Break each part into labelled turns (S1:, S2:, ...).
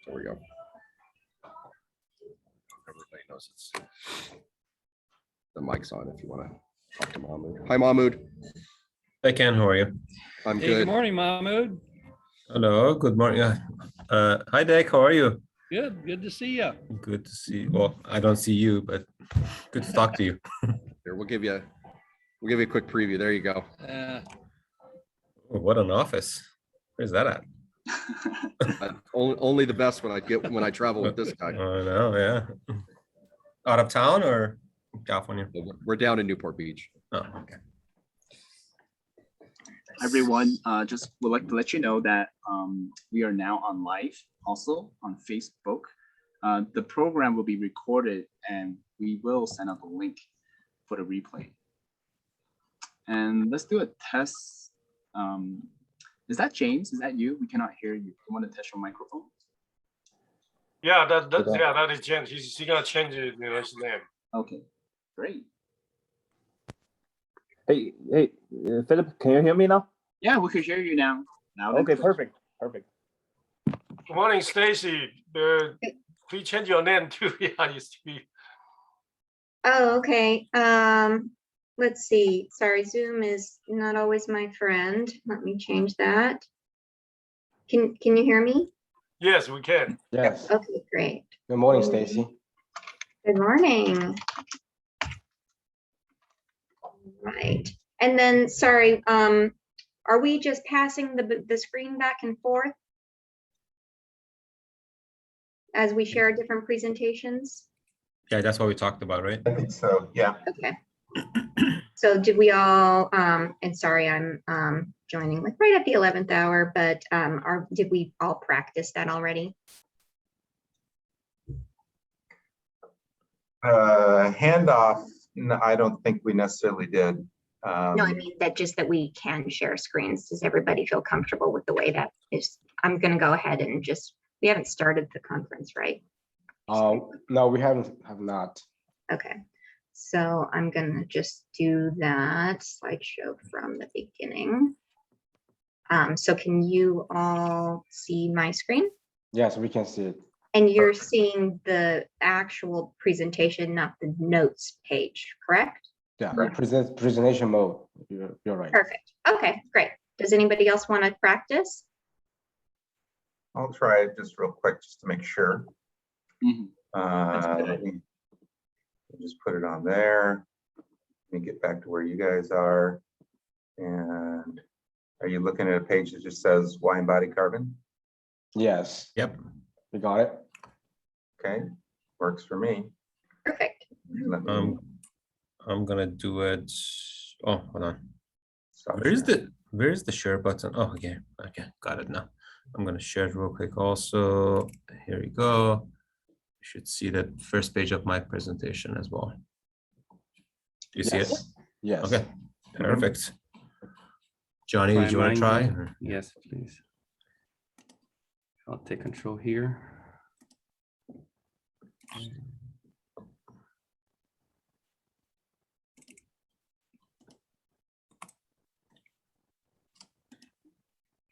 S1: There we go. Everybody knows it's the mic's on if you want to talk to Mahmood. Hi, Mahmood.
S2: Hey Ken, how are you?
S1: I'm
S3: Hey,
S1: good.
S3: good morning, Mahmood.
S2: Hello, good morning. Hi Dek, how are you?
S3: Good to see you.
S2: Good to see. Well, I don't see you, but good to talk to you.
S1: Here, we'll give you a quick preview. There you go.
S2: Oh, what an office. Where's that at?
S1: Only the best when I travel with this guy.
S2: I know, yeah. Out of town or California?
S1: We're down in Newport Beach.
S2: Oh, okay.
S4: Everyone, just would like to let you know that we are now on live also on Facebook. The program will be recorded and we will send out the link for the replay. And let's do a test. Is that James? Is that you? We cannot hear you. You want to test your microphone?
S5: Yeah, that is James. He's gonna change it, his name.
S4: Okay, great.
S6: Hey, Philip, can you hear me now?
S4: Yeah, we can hear you now.
S6: Okay, perfect.
S5: Good morning, Stacy. Please change your name too. Yeah, you see.
S7: Oh, okay. Let's see. Sorry, Zoom is not always my friend. Let me change that. Can you hear me?
S5: Yes, we can.
S6: Yes.
S7: Okay, great.
S6: Good morning, Stacy.
S7: Good morning. Right. And then, sorry, are we just passing the screen back and forth as we share different presentations?
S2: Yeah, that's what we talked about, right?
S8: I think so, yeah.
S7: Okay. So did we all, and sorry, I'm joining like right at the 11th hour, but did we all practice that already?
S8: Handoff, no, I don't think we necessarily did.
S7: No, I mean that we can share screens. Does everybody feel comfortable with the way that is? I'm gonna go ahead and we haven't started the conference, right?
S6: No, we have not.
S7: Okay, so I'm gonna just do that slideshow from the beginning. So can you all see my screen?
S6: Yes, we can see it.
S7: And you're seeing the actual presentation, not the notes page, correct?
S6: Yeah, presentation mode. You're right.
S7: Perfect. Okay, great. Does anybody else want to practice?
S8: I'll try it just real quick, just to make sure.
S4: Mhm. That's a good
S8: Let me just put it on there. Let me get back to where you guys are. And are you looking at a page that just says why embody carbon?
S6: Yes.
S2: Yep.
S6: We got it.
S8: Okay, works for me.
S7: Perfect.
S8: Let me
S2: I'm gonna do it. Oh, hold on.
S8: stop
S2: Where's the share button? Oh, okay, got it now. I'm gonna share it real quick also. Here we go. You should see the first page of my presentation as well. Do you see it?
S6: Yes.
S2: Okay, perfect. Johnny, did you want to try?
S9: Yes, please. I'll take control here.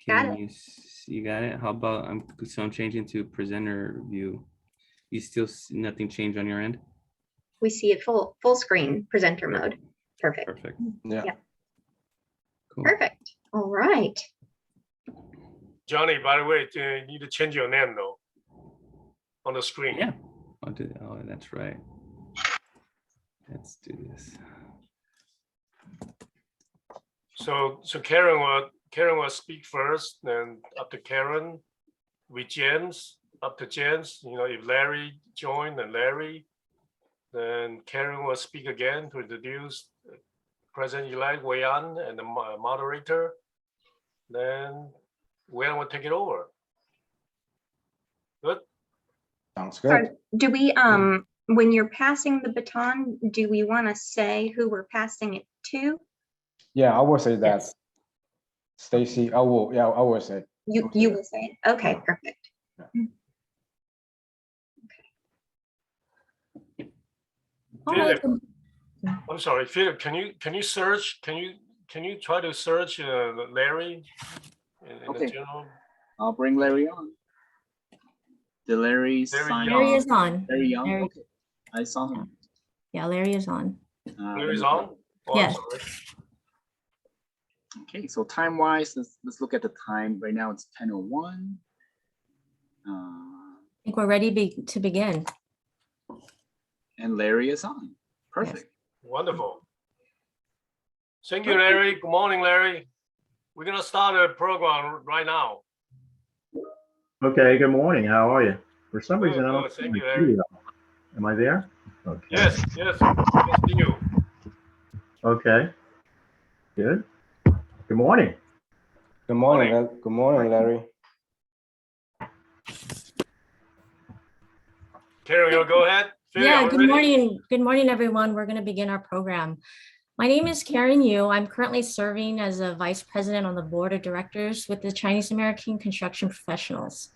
S7: Got
S9: Can you see, you got it? How about I'm changing to presenter view. You still see nothing change on your end?
S7: We see it full screen presenter mode. Perfect.
S9: Perfect.
S6: Yeah.
S9: Cool.
S7: Perfect. All right.
S5: Johnny, by the way, you need to change your name though on the screen.
S9: Yeah. I'll do that. Oh, that's right. Let's do this.
S5: So Karen will speak first, then after Karen, with James, after James, if Larry joined, then Larry, then Karen will speak again to introduce President-elect Wei An and the moderator. Then Wei An will take it over. Good.
S6: Sounds
S7: Sorry,
S6: good.
S7: do we, when you're passing the baton, do we want to say who we're passing it to?
S6: Yeah, I will say that.
S7: Yes.
S6: Stacy, I will say.
S7: You will say it. Okay, perfect. Okay. All right.
S5: Philip, I'm sorry, Philip, can you search, can you try to search Larry in the
S4: Okay.
S5: general?
S4: I'll bring Larry on. Did Larry
S5: Larry
S4: sign
S5: Young.
S10: Larry
S4: off?
S10: is on.
S4: Larry Young?
S10: Larry-
S4: Okay, I saw him.
S10: Yeah, Larry is on.
S5: Larry's on? Oh, I'm
S10: Yes.
S5: sorry.
S4: Okay, so time wise, let's look at the time. Right now it's 10:01.
S10: I think we're ready to begin.
S4: And Larry is on. Perfect.
S5: Wonderful. Thank you, Larry. Good morning, Larry. We're gonna start a program right now.
S11: Okay, good morning. How are you? For some
S5: Good,
S11: reason, I
S5: good.
S11: don't see
S5: Thank
S11: my
S5: you, Larry.
S11: video. Am I there? Okay.
S5: Yes, yes, yes, see you.
S11: Okay. Good. Good morning.
S6: Good morning,
S5: Morning.
S6: Good morning, Larry.
S5: Karen, you go ahead. Phil,
S10: Yeah,
S5: are we
S10: good
S5: ready?
S10: morning. Good morning, everyone. We're going to begin our program. My name is Karen Yu. I'm currently serving as a vice president on the board of directors with the Chinese American Construction Professionals.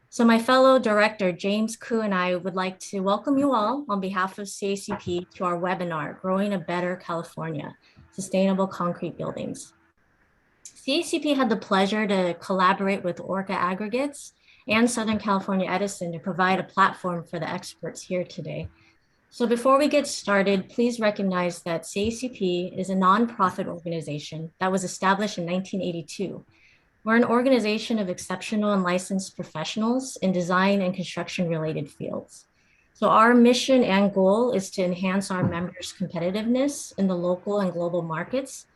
S10: So my fellow director, James Koo, and I would like to welcome you all on behalf of CACP to our webinar, Growing a Better California, Sustainable Concrete Buildings. CACP had the pleasure to collaborate with Orca Aggregates and Southern California Edison to provide a platform for the experts here today. So before we get started, please recognize that CACP is a nonprofit organization that was established in 1982. We're an organization of exceptional and licensed professionals in design and construction related fields. So our mission and goal is to enhance our members' competitiveness in the local and global markets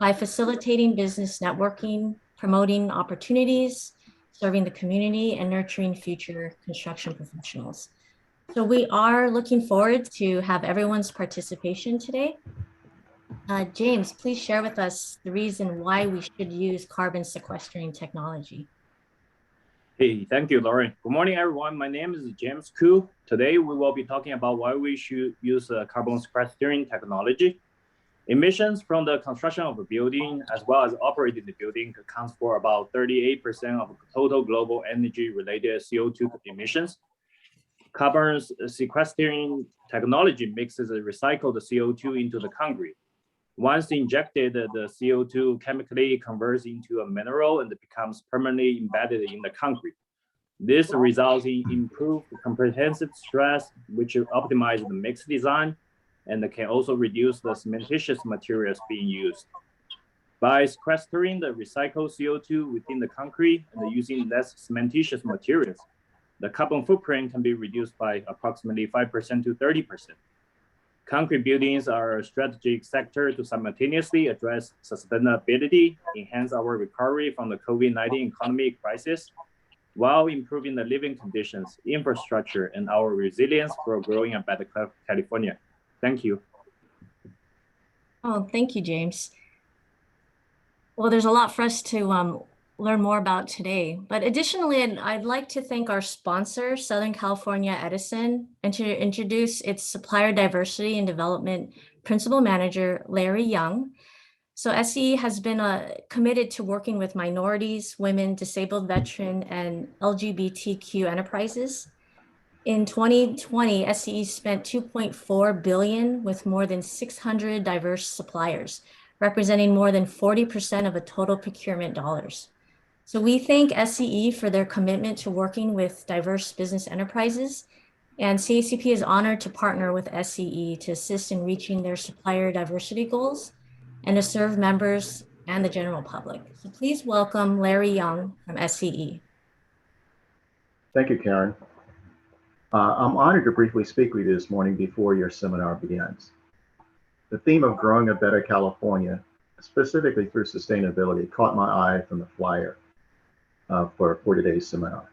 S10: by facilitating business networking, promoting opportunities, serving the community, and nurturing future construction professionals. So we are looking forward to have everyone's participation today. James, please share with us the reason why we should use carbon sequestering technology.
S12: Hey, thank you, Lauren. Good morning, everyone. My name is James Koo. Today, we will be talking about why we should use carbon sequestering technology. Emissions from the construction of a building, as well as operating the building, accounts for about 38% of total global energy-related CO2 emissions. Carbon sequestering technology mixes the recycled CO2 into the concrete. Once injected, the CO2 chemically converts into a mineral and becomes permanently embedded in the concrete. This results in improved comprehensive stress, which optimizes the mix design and can also reduce the cementitious materials being used. By sequestering the recycled CO2 within the concrete and using less cementitious materials, the carbon footprint can be reduced by approximately 5% to 30%. Concrete buildings are a strategic sector to simultaneously address sustainability, enhance our recovery from the COVID-19 economic crisis, while improving the living conditions, infrastructure, and our resilience for growing a better California. Thank you.
S10: Oh, thank you, James. Well, there's a lot for us to learn more about today. But additionally, I'd like to thank our sponsor, Southern California Edison, and to introduce its supplier diversity and development principal manager, Larry Young. So SCE has been committed to working with minorities, women, disabled veteran, and LGBTQ enterprises. In 2020, SCE spent $2.4 billion with more than 600 diverse suppliers, representing more than 40% of the total procurement dollars. So we thank SCE for their commitment to working with diverse business enterprises, and CACP is honored to partner with SCE to assist in reaching their supplier diversity goals and to serve members and the general public. So please welcome Larry Young from SCE.
S11: Thank you, Karen. I'm honored to briefly speak with you this morning before your seminar begins. The theme of growing a better California, specifically through sustainability, caught my eye from the flyer for today's seminar.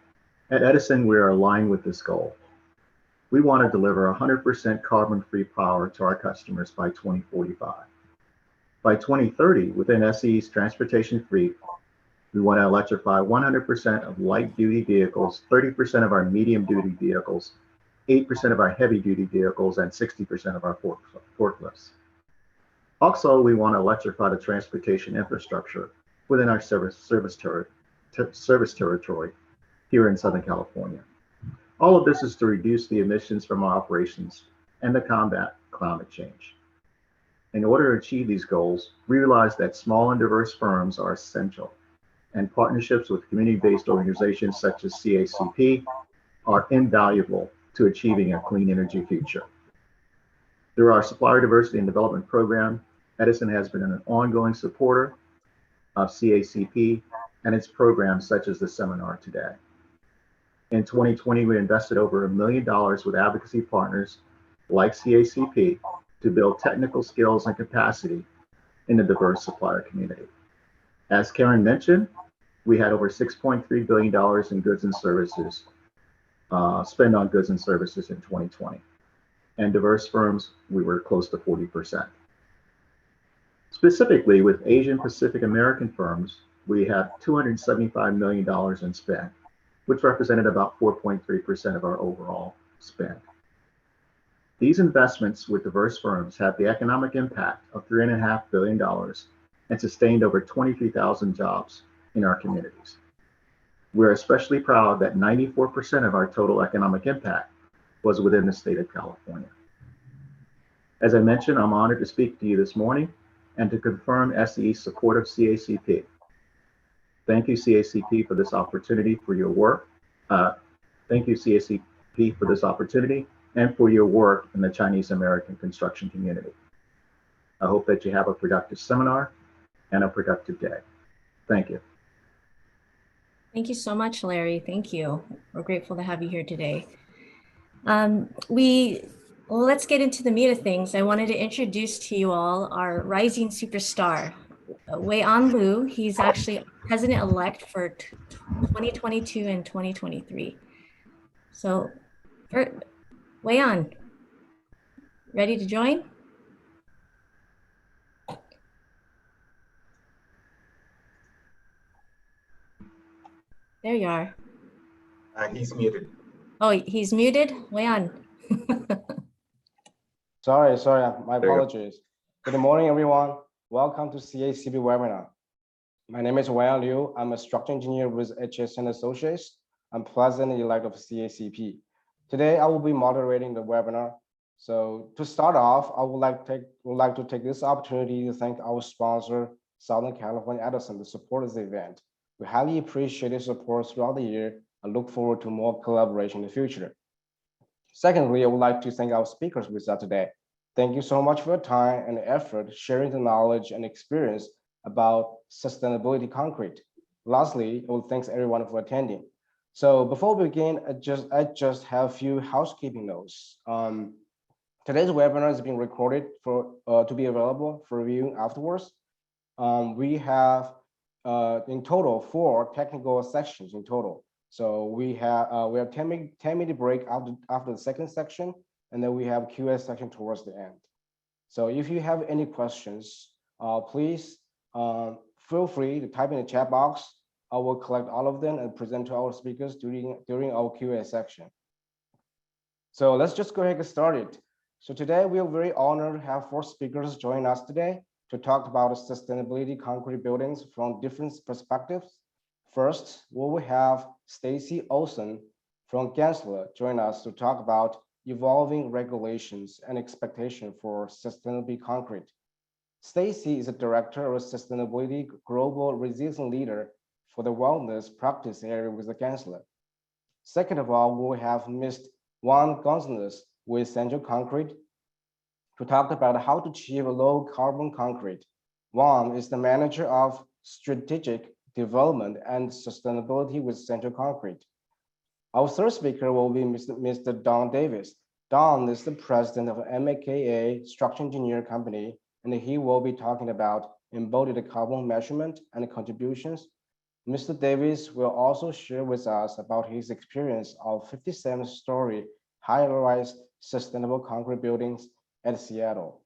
S11: At Edison, we are aligned with this goal. We want to deliver 100% carbon-free power to our customers by 2045. By 2030, within SCE's transportation fleet, we want to electrify 100% of light-duty vehicles, 30% of our medium-duty vehicles, 8% of our heavy-duty vehicles, and 60% of our forklifts. Also, we want to electrify the transportation infrastructure within our service territory here in Southern California. All of this is to reduce the emissions from our operations and to combat climate change. In order to achieve these goals, we realize that small and diverse firms are essential, and partnerships with community-based organizations such as CACP are invaluable to achieving a clean energy future. Through our Supplier Diversity and Development Program, Edison has been an ongoing supporter of CACP and its programs such as the seminar today. In 2020, we invested over $1 million with advocacy partners like CACP to build technical skills and capacity in the diverse supplier community. As Karen mentioned, we had over $6.3 billion in goods and services, spend on goods and services in 2020. And diverse firms, we were close to 40%. Specifically with Asian Pacific American firms, we had $275 million in spend, which represented about 4.3% of our overall spend. These investments with diverse firms had the economic impact of $3.5 billion and sustained over 23,000 jobs in our communities. We're especially proud that 94% of our total economic impact was within the state of California. As I mentioned, I'm honored to speak to you this morning and to confirm SE's support of CACP. Thank you, CACP, for this opportunity for your work. Thank you, CACP, for this opportunity and for your work in the Chinese American construction community. I hope that you have a productive seminar and a productive day. Thank you.
S10: Thank you so much, Larry. Thank you. We're grateful to have you here today. Let's get into the meat of things. I wanted to introduce to you all our rising superstar, Wei-An Liu. He's actually president-elect for 2022 and 2023. So, Wei-An, ready to join? There you are.
S8: He's muted.
S10: Oh, he's muted? Wei-An.
S6: Sorry, my
S8: There you go.
S6: apologies. Good morning, everyone. Welcome to CACP webinar. My name is Wei-An Liu. I'm a structural engineer with HSN Associates. I'm president-elect of CACP. Today, I will be moderating the webinar. So to start off, I would like to take this opportunity to thank our sponsor, Southern California Edison, to support this event. We highly appreciate your support throughout the year and look forward to more collaboration in the future. Secondly, I would like to thank our speakers with us today. Thank you so much for your time and effort sharing the knowledge and experience about sustainability concrete. Lastly, I will thank everyone for attending. So before we begin, I just have a few housekeeping notes. Today's webinar is being recorded to be available for viewing afterwards. We have in total 4 technical sections in total. So we have 10-minute break after the second section, and then we have Q&A section towards the end. So if you have any questions, please feel free to type in the chat box. I will collect all of them and present to our speakers during our Q&A section. So let's just go ahead and get started. So today we are very honored to have 4 speakers join us today to talk about sustainability concrete buildings from different perspectives. First, we will have Stacy Olson from Gensler join us to talk about evolving regulations and expectation for sustainability concrete. Stacy is a director of sustainability global resilience leader for the wellness practice area with the Gensler. Second of all, we'll have Ms. Juan Gonzalez with Central Concrete to talk about how to achieve a low carbon concrete. Juan is the manager of strategic development and sustainability with Central Concrete. Our third speaker will be Mr. Don Davis. Don is the president of MAKA Structural Engineer Company, and he will be talking about embodied carbon measurement and contributions. Mr. Davis will also share with us about his experience of 57-story high-rise sustainable concrete buildings at Seattle.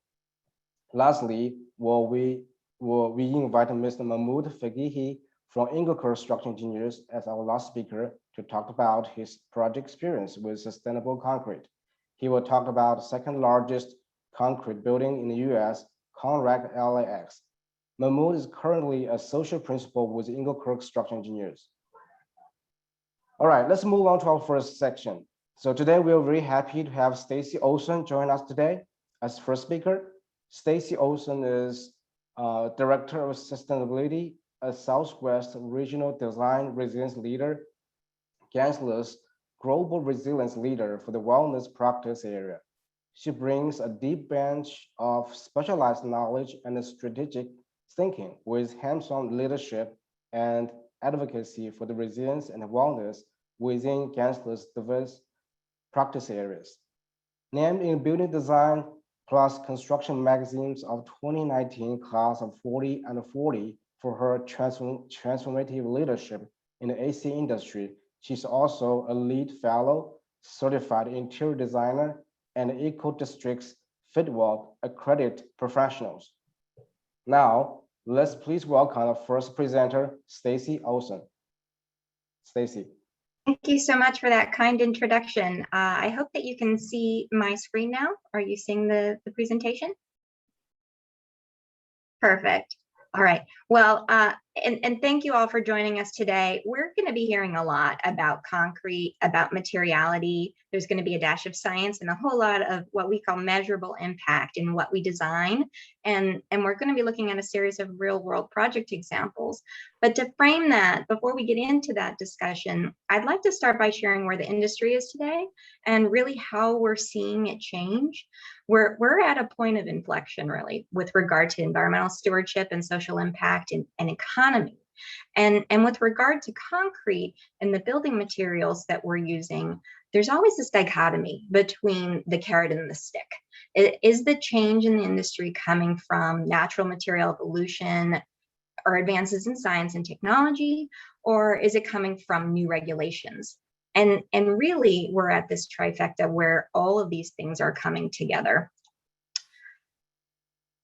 S6: Lastly, we invite Mr. Mahmoud Fagihi from Engelkerr Structural Engineers as our last speaker to talk about his project experience with sustainable concrete. He will talk about the second largest concrete building in the US, Conrack LAX. Mahmoud is currently a social principal with Engelkerr Structural Engineers. All right, let's move on to our first section. So today we are very happy to have Stacy Olson join us today as first speaker. Stacy Olson is Director of Sustainability, a Southwest Regional Design Resilience Leader, Gensler's global resilience leader for the wellness practice area. She brings a deep bench of specialized knowledge and strategic thinking with hands-on leadership and advocacy for the resilience and wellness within Gensler's diverse practice areas. Named in Building Design plus Construction magazines of 2019 class of 40 and 40 for her transformative leadership in the AC industry, she's also a LEED fellow, certified interior designer, and Eco District's Fitwel accredited professionals. Now, let's please welcome our first presenter, Stacy Olson. Stacy.
S7: Thank you so much for that kind introduction. I hope that you can see my screen now. Are you seeing the presentation? Perfect. All right. Well, and thank you all for joining us today. We're going to be hearing a lot about concrete, about materiality. There's going to be a dash of science and a whole lot of what we call measurable impact in what we design. And we're going to be looking at a series of real world project examples. But to frame that, before we get into that discussion, I'd like to start by sharing where the industry is today and really how we're seeing it change. We're at a point of inflection, really, with regard to environmental stewardship and social impact and economy. And with regard to concrete and the building materials that we're using, there's always this dichotomy between the carrot and the stick. Is the change in the industry coming from natural material evolution or advances in science and technology, or is it coming from new regulations? And really, we're at this trifecta where all of these things are coming together.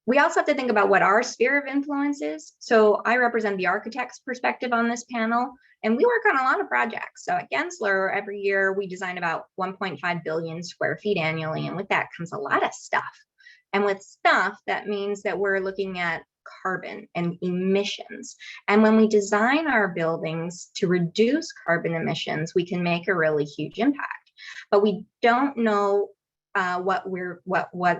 S7: We also have to think about what our sphere of influence is. So I represent the architect's perspective on this panel, and we work on a lot of projects. So at Gensler, every year we design about 1.5 billion square feet annually, and with that comes a lot of stuff. And with stuff, that means that we're looking at carbon and emissions. And when we design our buildings to reduce carbon emissions, we can make a really huge impact. But we don't know what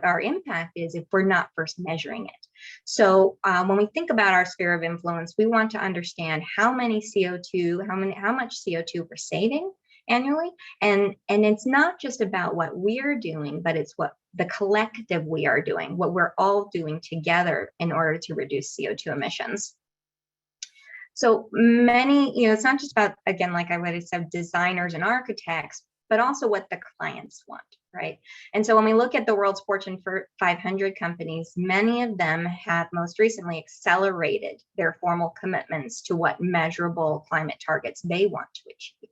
S7: our impact is if we're not first measuring it. So when we think about our sphere of influence, we want to understand how many CO2, how much CO2 we're saving annually. And it's not just about what we're doing, but it's what the collective we are doing, what we're all doing together in order to reduce CO2 emissions. So many, it's not just about, again, like I said, designers and architects, but also what the clients want, right? And so when we look at the world's Fortune 500 companies, many of them have most recently accelerated their formal commitments to what measurable climate targets they want to achieve.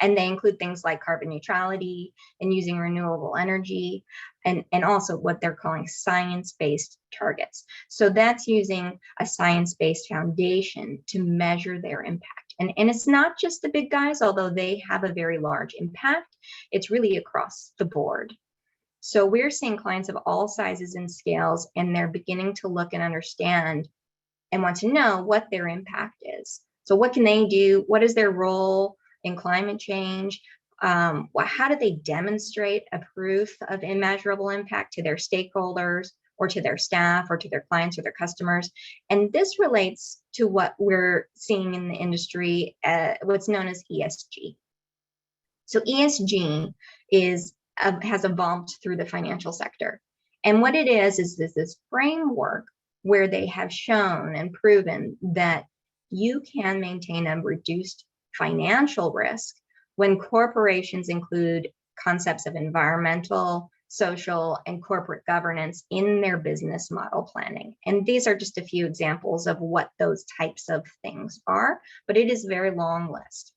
S7: And they include things like carbon neutrality and using renewable energy, and also what they're calling science-based targets. So that's using a science-based foundation to measure their impact. And it's not just the big guys, although they have a very large impact. It's really across the board. So we're seeing clients of all sizes and scales, and they're beginning to look and understand and want to know what their impact is. So what can they do? What is their role in climate change? How do they demonstrate a proof of immeasurable impact to their stakeholders or to their staff or to their clients or their customers? And this relates to what we're seeing in the industry, what's known as ESG. So ESG has evolved through the financial sector. And what it is this framework where they have shown and proven that you can maintain a reduced financial risk when corporations include concepts of environmental, social, and corporate governance in their business model planning. And these are just a few examples of what those types of things are, but it is a very long list.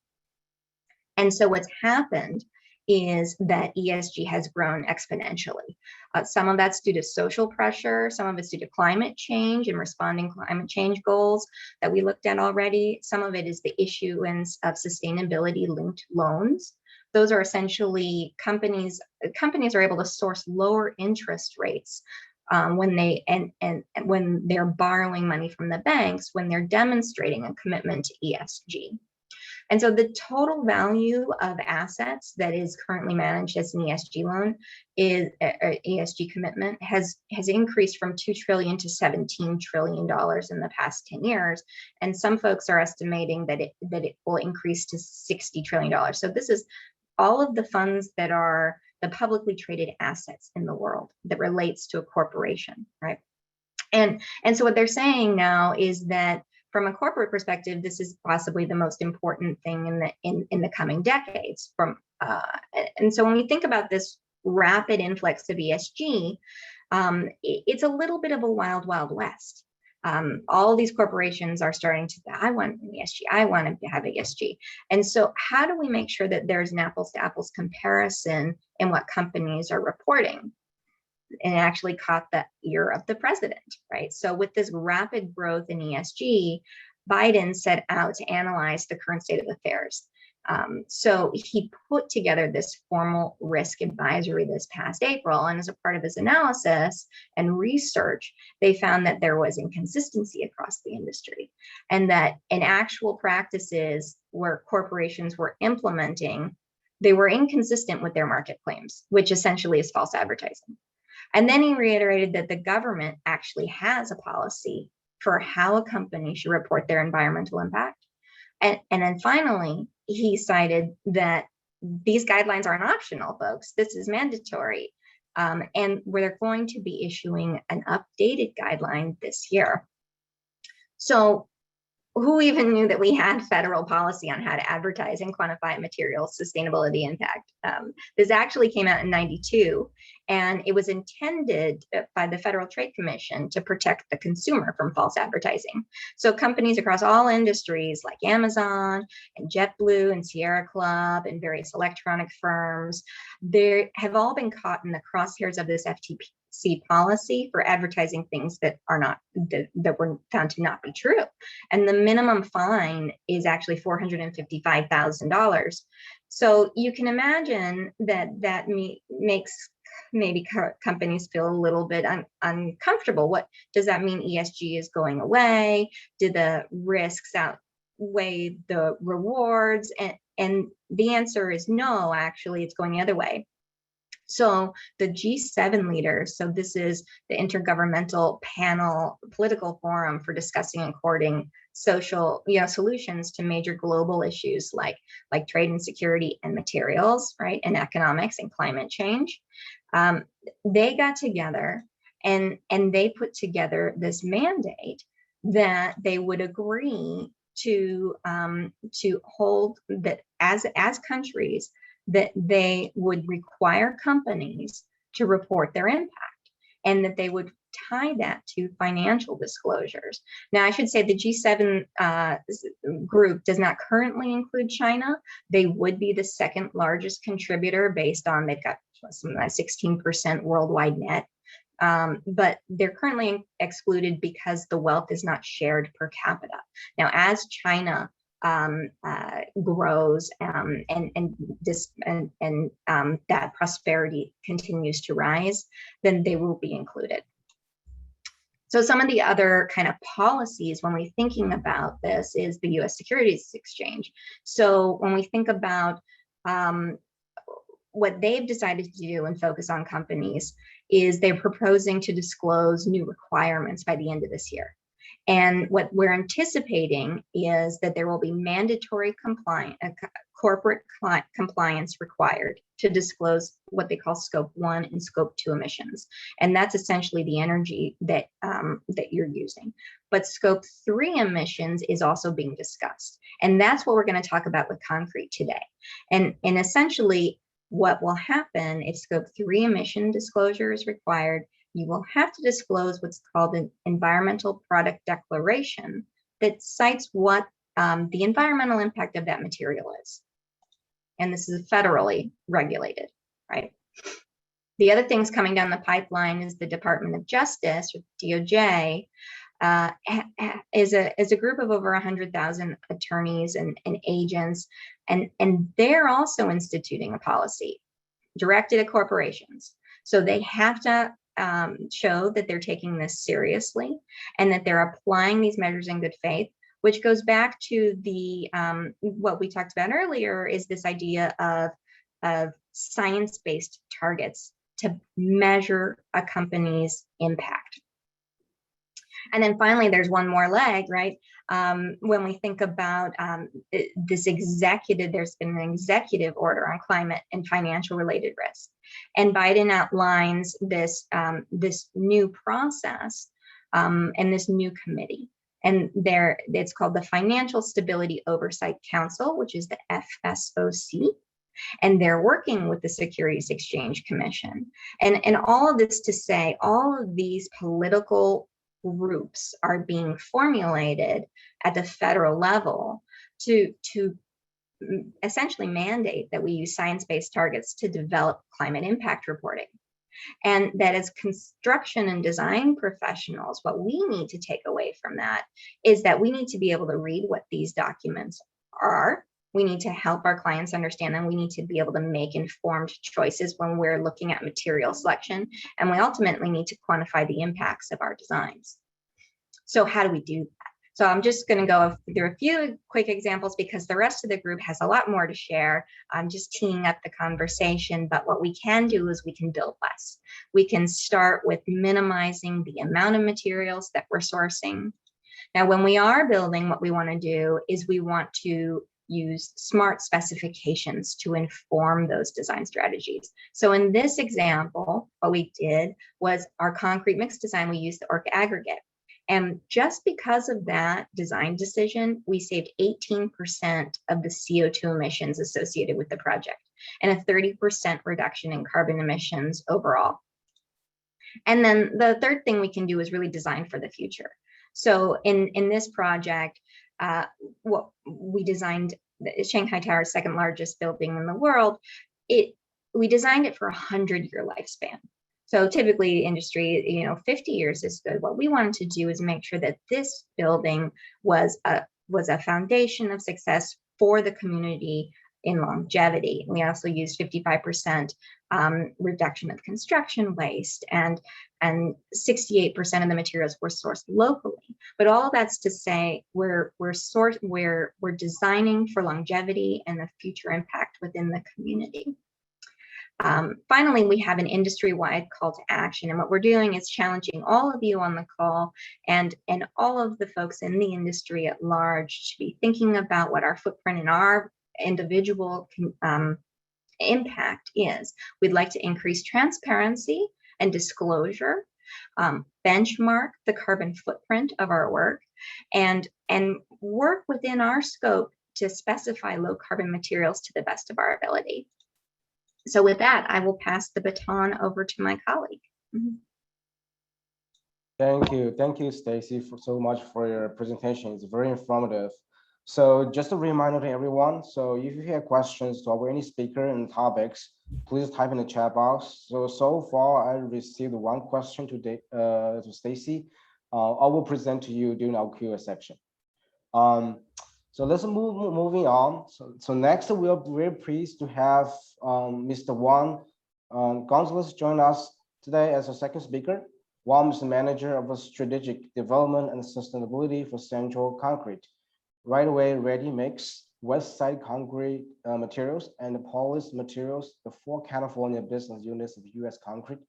S7: And so what's happened is that ESG has grown exponentially. Some of that's due to social pressure, some of it's due to climate change and responding climate change goals that we looked at already. Some of it is the issuance of sustainability-linked loans. Those are essentially companies are able to source lower interest rates when they're borrowing money from the banks, when they're demonstrating a commitment to ESG. And so the total value of assets that is currently managed as an ESG loan ESG commitment has increased from $2 trillion to $17 trillion in the past 10 years. And some folks are estimating that it will increase to $60 trillion. So this is all of the funds that are the publicly traded assets in the world that relates to a corporation, right? And so what they're saying now is that from a corporate perspective, this is possibly the most important thing in the coming decades. And so when we think about this rapid influx of ESG, it's a little bit of a wild, wild west. All these corporations are starting to, I want an ESG, I want to have ESG. And so how do we make sure that there's an apples to apples comparison in what companies are reporting? And actually caught the ear of the president, right? So with this rapid growth in ESG, Biden set out to analyze the current state of affairs. So he put together this formal risk advisory this past April, and as a part of his analysis and research, they found that there was inconsistency across the industry, and that in actual practices where corporations were implementing, they were inconsistent with their market claims, which essentially is false advertising. And then he reiterated that the government actually has a policy for how a company should report their environmental impact. And then finally, he cited that these guidelines aren't optional, folks. This is mandatory. And where they're going to be issuing an updated guideline this year. So who even knew that we had federal policy on how to advertise and quantify material sustainability impact? This actually came out in '92, and it was intended by the Federal Trade Commission to protect the consumer from false advertising. So companies across all industries like Amazon and JetBlue and Sierra Club and various electronic firms, they have all been caught in the crosshairs of this FTC policy for advertising things that are not, that were found to not be true. And the minimum fine is actually $455,000. So you can imagine that makes maybe companies feel a little bit uncomfortable. What does that mean? ESG is going away? Do the risks outweigh the rewards? And the answer is no, actually, it's going the other way. So the G7 leaders, so this is the Intergovernmental Panel Political Forum for discussing and courting social solutions to major global issues like trade and security and materials, right, and economics and climate change. They got together and they put together this mandate that they would agree to hold that as countries, that they would require companies to report their impact, and that they would tie that to financial disclosures. Now, I should say the G7 group does not currently include China. They would be the second largest contributor based on, they've got something like 16% worldwide net. But they're currently excluded because the wealth is not shared per capita. Now, as China grows and that prosperity continues to rise, then they will be included. So some of the other kind of policies when we're thinking about this is the U.S. Securities Exchange. So when we think about what they've decided to do and focus on companies is they're proposing to disclose new requirements by the end of this year. And what we're anticipating is that there will be mandatory corporate compliance required to disclose what they call Scope 1 and Scope 2 emissions. And that's essentially the energy that you're using. But Scope 3 emissions is also being discussed. And that's what we're going to talk about with Concrete today. And essentially what will happen if Scope 3 emission disclosure is required, you will have to disclose what's called an environmental product declaration that cites what the environmental impact of that material is. And this is federally regulated, right? The other things coming down the pipeline is the Department of Justice, or DOJ, is a group of over 100,000 attorneys and agents, and they're also instituting a policy directed at corporations. So they have to show that they're taking this seriously and that they're applying these measures in good faith, which goes back to the what we talked about earlier, is this idea of science-based targets to measure a company's impact. And then finally, there's one more leg, right? When we think about this executive, there's been an executive order on climate and financial related risk. And Biden outlines this, this new process and this new committee. And it's called the Financial Stability Oversight Council, which is the FSOC. And they're working with the Securities Exchange Commission. And all of this to say, all of these political groups are being formulated at the federal level to essentially mandate that we use science-based targets to develop climate impact reporting. And that as construction and design professionals, what we need to take away from that is that we need to be able to read what these documents are. We need to help our clients understand them. We need to be able to make informed choices when we're looking at material selection. And we ultimately need to quantify the impacts of our designs. So how do we do that? So I'm just going to go through a few quick examples because the rest of the group has a lot more to share. I'm just teeing up the conversation, but what we can do is we can build less. We can start with minimizing the amount of materials that we're sourcing. Now, when we are building, what we want to do is we want to use smart specifications to inform those design strategies. So in this example, what we did was our concrete mix design, we used the ORC aggregate. And just because of that design decision, we saved 18% of the CO2 emissions associated with the project and a 30% reduction in carbon emissions overall. And then the third thing we can do is really design for the future. So in this project, what we designed, the Shanghai Tower, second largest building in the world, we designed it for 100-year lifespan. So typically industry, 50 years is good. What we wanted to do is make sure that this building was a foundation of success for the community in longevity. We also used 55% reduction of construction waste, and 68% of the materials were sourced locally. But all that's to say we're designing for longevity and the future impact within the community. Finally, we have an industry-wide call to action, and what we're doing is challenging all of you on the call and all of the folks in the industry at large to be thinking about what our footprint and our individual impact is. We'd like to increase transparency and disclosure, benchmark the carbon footprint of our work, and work within our scope to specify low carbon materials to the best of our ability. So with that, I will pass the baton over to my colleague.
S6: Thank you, Stacy, so much for your presentation. It's very informative. So just a reminder to everyone, so if you have questions to any speaker and topics, please type in the chat box. So far, I received one question today to Stacy. I will present to you during our Q&A section. So let's moving on. So next, we are very pleased to have Mr. Juan Gonzalez join us today as a second speaker. Juan is the manager of strategic development and sustainability for Central Concrete, Right Away Ready Mix, West Side Concrete Materials, and Polis Materials, the 4 California business units of U.S. Concrete.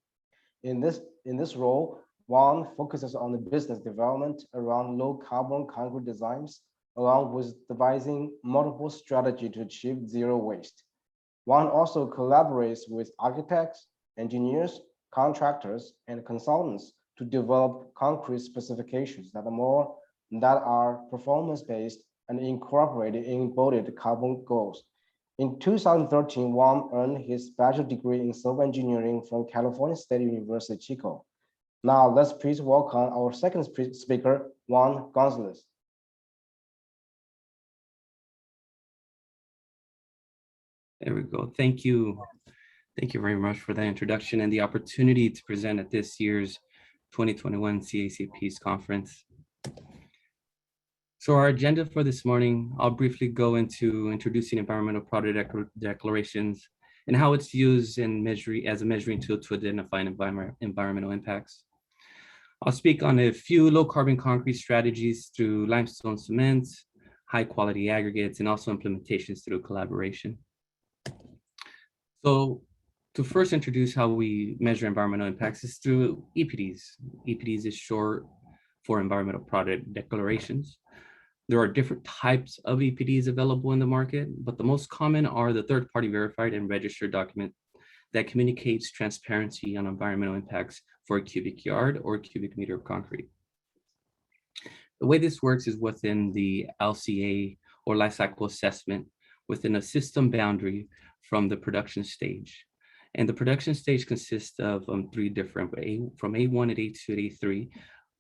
S6: In this role, Juan focuses on the business development around low carbon concrete designs, along with devising multiple strategies to achieve zero waste. Juan also collaborates with architects, engineers, contractors, and consultants to develop concrete specifications that are performance-based and incorporated embodied carbon goals. In 2013, Juan earned his bachelor's degree in civil engineering from California State University, Chico. Now, let's please welcome our second speaker, Juan Gonzalez.
S9: There we go. Thank you. Thank you very much for that introduction and the opportunity to present at this year's 2021 CACP's conference. So our agenda for this morning, I'll briefly go into introducing environmental product declarations and how it's used in as a measuring tool to identify environmental impacts. I'll speak on a few low carbon concrete strategies through limestone cement, high quality aggregates, and also implementations through collaboration. So to first introduce how we measure environmental impacts is through EPDs. EPDs is short for environmental product declarations. There are different types of EPDs available in the market, but the most common are the third-party verified and registered document that communicates transparency on environmental impacts for a cubic yard or cubic meter of concrete. The way this works is within the LCA or life cycle assessment within a system boundary from the production stage. And the production stage consists of three different, from A1 at A2 at A3.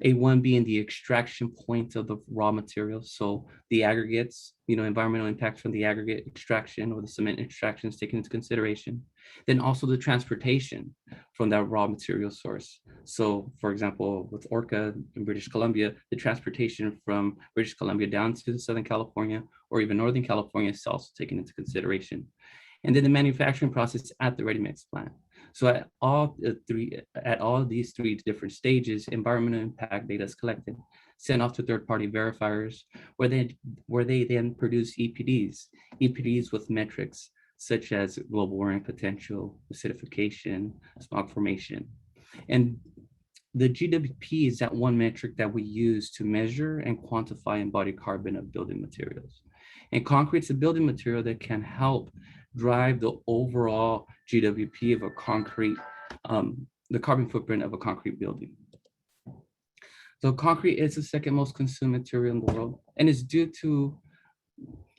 S9: A1 being the extraction point of the raw materials. So the aggregates, environmental impact from the aggregate extraction or the cement extraction is taken into consideration. Then also the transportation from that raw material source. So for example, with Orca in British Columbia, the transportation from British Columbia down to Southern California or even Northern California is also taken into consideration. And then the manufacturing process at the ready-mix plant. So at all these three different stages, environmental impact data is collected, sent off to third-party verifiers, where they then produce EPDs with metrics such as global warming potential, acidification, smog formation. And the GWP is that one metric that we use to measure and quantify embodied carbon of building materials. And concrete's a building material that can help drive the overall GWP of a concrete, the carbon footprint of a concrete building. So concrete is the second most consumed material in the world, and it's due to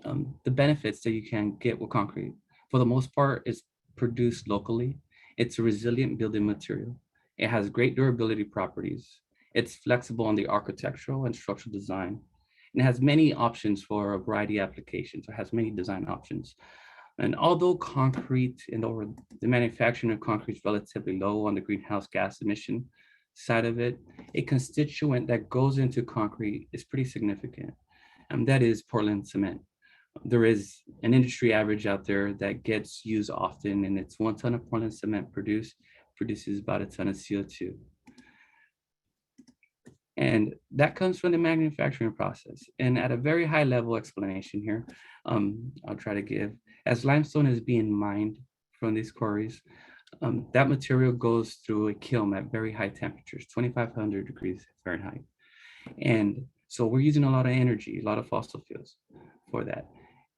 S9: the benefits that you can get with concrete. For the most part, it's produced locally. It's a resilient building material. It has great durability properties. It's flexible on the architectural and structural design. And it has many options for a variety of applications. It has many design options. And although concrete and the manufacturing of concrete is relatively low on the greenhouse gas emission side of it, a constituent that goes into concrete is pretty significant, and that is Portland cement. There is an industry average out there that gets used often, and it's 1 ton of Portland cement produces about a ton of CO2. And that comes from the manufacturing process. And at a very high level explanation here, I'll try to give, as limestone is being mined from these quarries, that material goes through a kiln at very high temperatures, 2,500 degrees Fahrenheit. And so we're using a lot of energy, a lot of fossil fuels for that.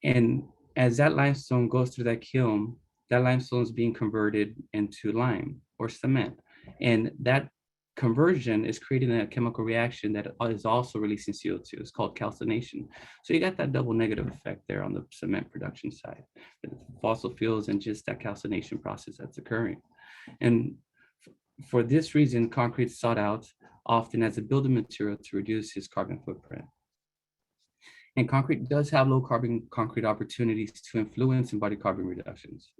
S9: And as that limestone goes through that kiln, that limestone is being converted into lime or cement. And that conversion is creating a chemical reaction that is also releasing CO2. It's called calcination. So you got that double negative effect there on the cement production side, fossil fuels and just that calcination process that's occurring. And for this reason, concrete is sought out often as a building material to reduce its carbon footprint. And concrete does have low carbon concrete opportunities to influence embodied carbon reductions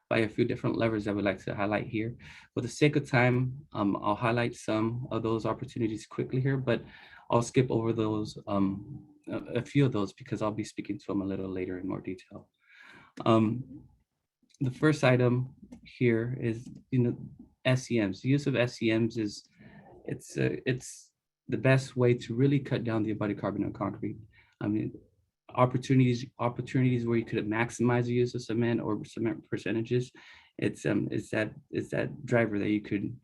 S9: by a few different levers I would like to highlight here. For the sake of time, I'll highlight some of those opportunities quickly here, but I'll skip over those, a few of those, because I'll be speaking to them a little later in more detail. The first item here is, SCMs. The use of SCMs is, it's the best way to really cut down the embodied carbon of concrete. I mean, opportunities where you could maximize the use of cement or cement percentages. It's that driver that you could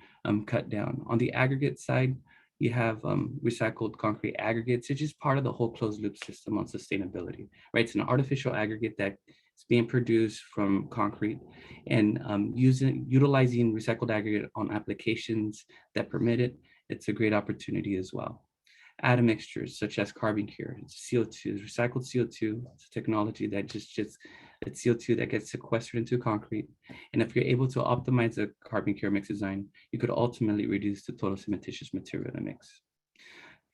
S9: cut down. On the aggregate side, you have recycled concrete aggregates. It's just part of the whole closed loop system on sustainability, right? It's an artificial aggregate that is being produced from concrete, and utilizing recycled aggregate on applications that permit it. It's a great opportunity as well. Admixtures such as CarbonCure, CO2, recycled CO2. It's a technology that it's CO2 that gets sequestered into concrete. And if you're able to optimize the CarbonCure mix design, you could ultimately reduce the total cementitious material in the mix.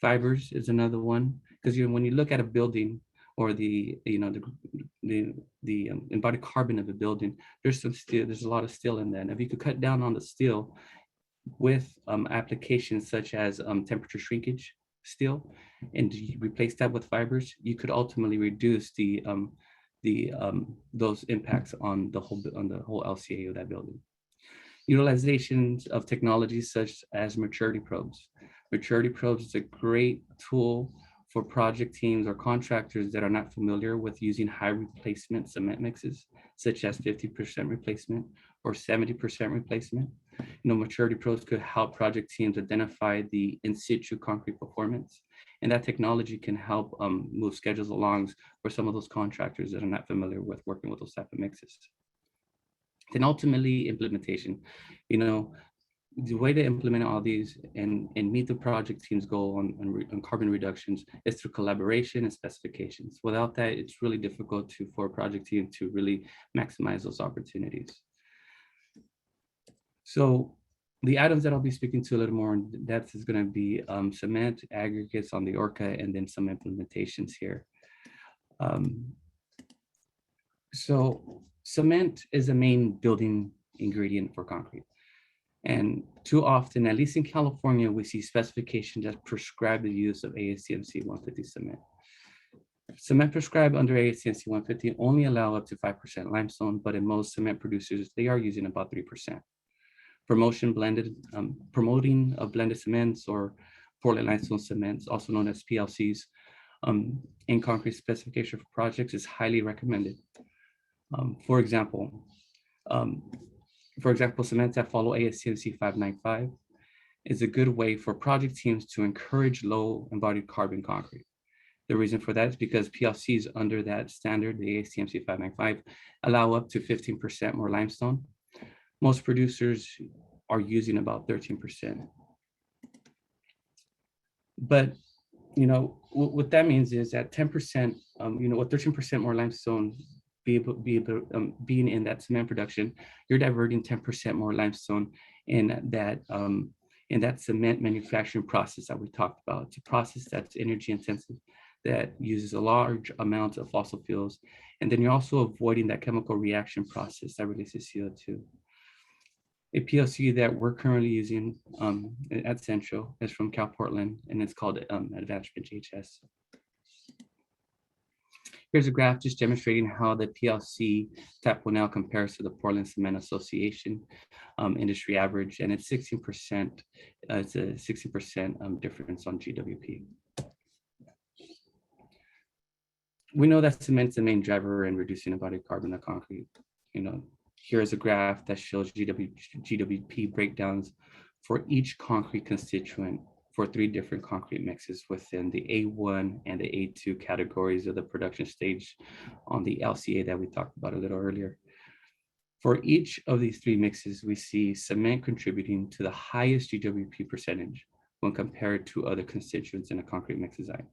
S9: Fibers is another one, because when you look at a building or the embodied carbon of a building, there's some steel, there's a lot of steel in there. And if you could cut down on the steel with applications such as temperature shrinkage steel, and replace that with fibers, you could ultimately reduce those impacts on the whole LCA of that building. Utilizations of technologies such as maturity probes. Maturity probes is a great tool for project teams or contractors that are not familiar with using high replacement cement mixes, such as 50% replacement or 70% replacement. Maturity pros could help project teams identify the in situ concrete performance. And that technology can help move schedules along for some of those contractors that are not familiar with working with those type of mixes. Then ultimately implementation, the way to implement all these and meet the project team's goal on carbon reductions is through collaboration and specifications. Without that, it's really difficult for a project team to really maximize those opportunities. So the items that I'll be speaking to a little more in depth is going to be cement, aggregates on the Orca, and then some implementations here. So cement is a main building ingredient for concrete. And too often, at least in California, we see specifications that prescribe the use of ASTM-C 150 cement. Cement prescribed under ASTM-C 150 only allow up to 5% limestone, but in most cement producers, they are using about 3%. Promoting of blended cements or Portland limestone cements, also known as PLCs, in concrete specification for projects is highly recommended. For example, cements that follow ASTM-C 595 is a good way for project teams to encourage low embodied carbon concrete. The reason for that is because PLCs under that standard, the ASTM-C 595, allow up to 15% more limestone. Most producers are using about 13%. But, what that means is that 10%, with 13% more limestone being in that cement production, you're diverting 10% more limestone in that cement manufacturing process that we talked about. It's a process that's energy intensive, that uses a large amount of fossil fuels. And then you're also avoiding that chemical reaction process that releases CO2. A PLC that we're currently using at Central is from Cal Portland, and it's called Advancement HS. Here's a graph just demonstrating how the PLC Type 1L compares to the Portland Cement Association industry average, and it's 16%. It's a 60% difference on GWP. We know that cement's the main driver in reducing embodied carbon of concrete. Here's a graph that shows GWP breakdowns for each concrete constituent for 3 different concrete mixes within the A1 and the A2 categories of the production stage on the LCA that we talked about a little earlier. For each of these 3 mixes, we see cement contributing to the highest GWP percentage when compared to other constituents in a concrete mix design.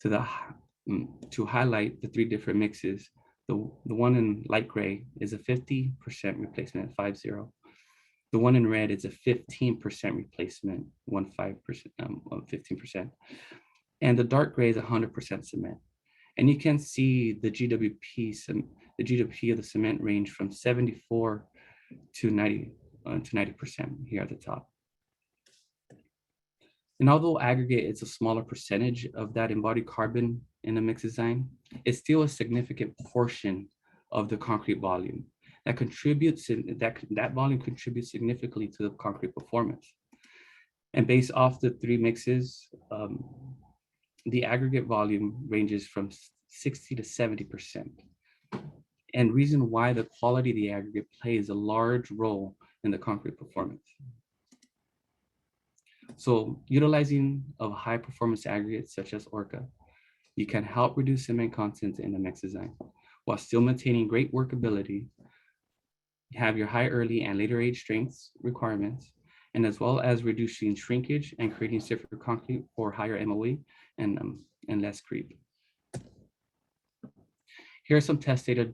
S9: To highlight the 3 different mixes, the one in light gray is a 50% replacement at 50. The one in red is a 15% replacement, 15%. And the dark gray is 100% cement. And you can see the GWP of the cement range from 74 to 90% here at the top. And although aggregate is a smaller percentage of that embodied carbon in a mix design, it's still a significant portion of the concrete volume that contributes, that volume contributes significantly to the concrete performance. And based off the 3 mixes, the aggregate volume ranges from 60 to 70%. And reason why the quality of the aggregate plays a large role in the concrete performance. So utilizing of high performance aggregates such as Orca, you can help reduce cement content in the mix design while still maintaining great workability. You have your high early and later age strengths requirements, and as well as reducing shrinkage and creating stiffer concrete for higher MOE and less creep. Here are some test data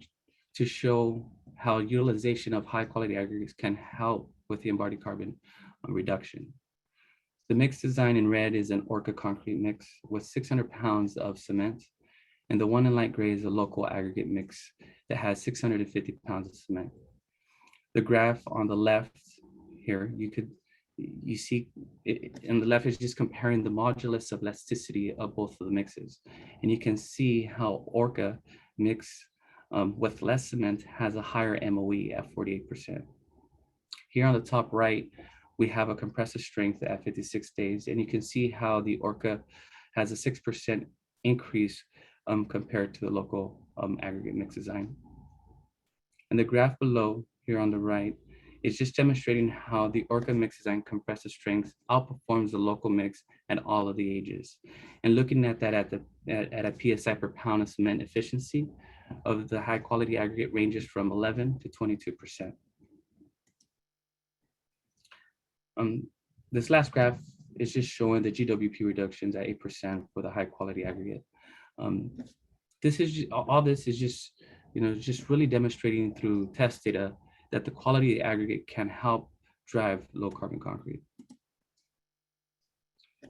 S9: to show how utilization of high quality aggregates can help with the embodied carbon reduction. The mix design in red is an Orca concrete mix with 600 pounds of cement. And the one in light gray is a local aggregate mix that has 650 pounds of cement. The graph on the left here, you see on the left is just comparing the modulus of elasticity of both of the mixes. And you can see how Orca mix with less cement has a higher MOE at 48%. Here on the top right, we have a compressive strength at 56 days, and you can see how the Orca has a 6% increase compared to the local aggregate mix design. And the graph below here on the right It's just demonstrating how the Orca mix design compressive strength outperforms the local mix at all of the ages. And looking at that at a PSI per pound of cement efficiency of the high quality aggregate ranges from 11 to 22%. This last graph is just showing the GWP reductions at 8% for the high quality aggregate. This is all this is just, just really demonstrating through test data that the quality of the aggregate can help drive low carbon concrete.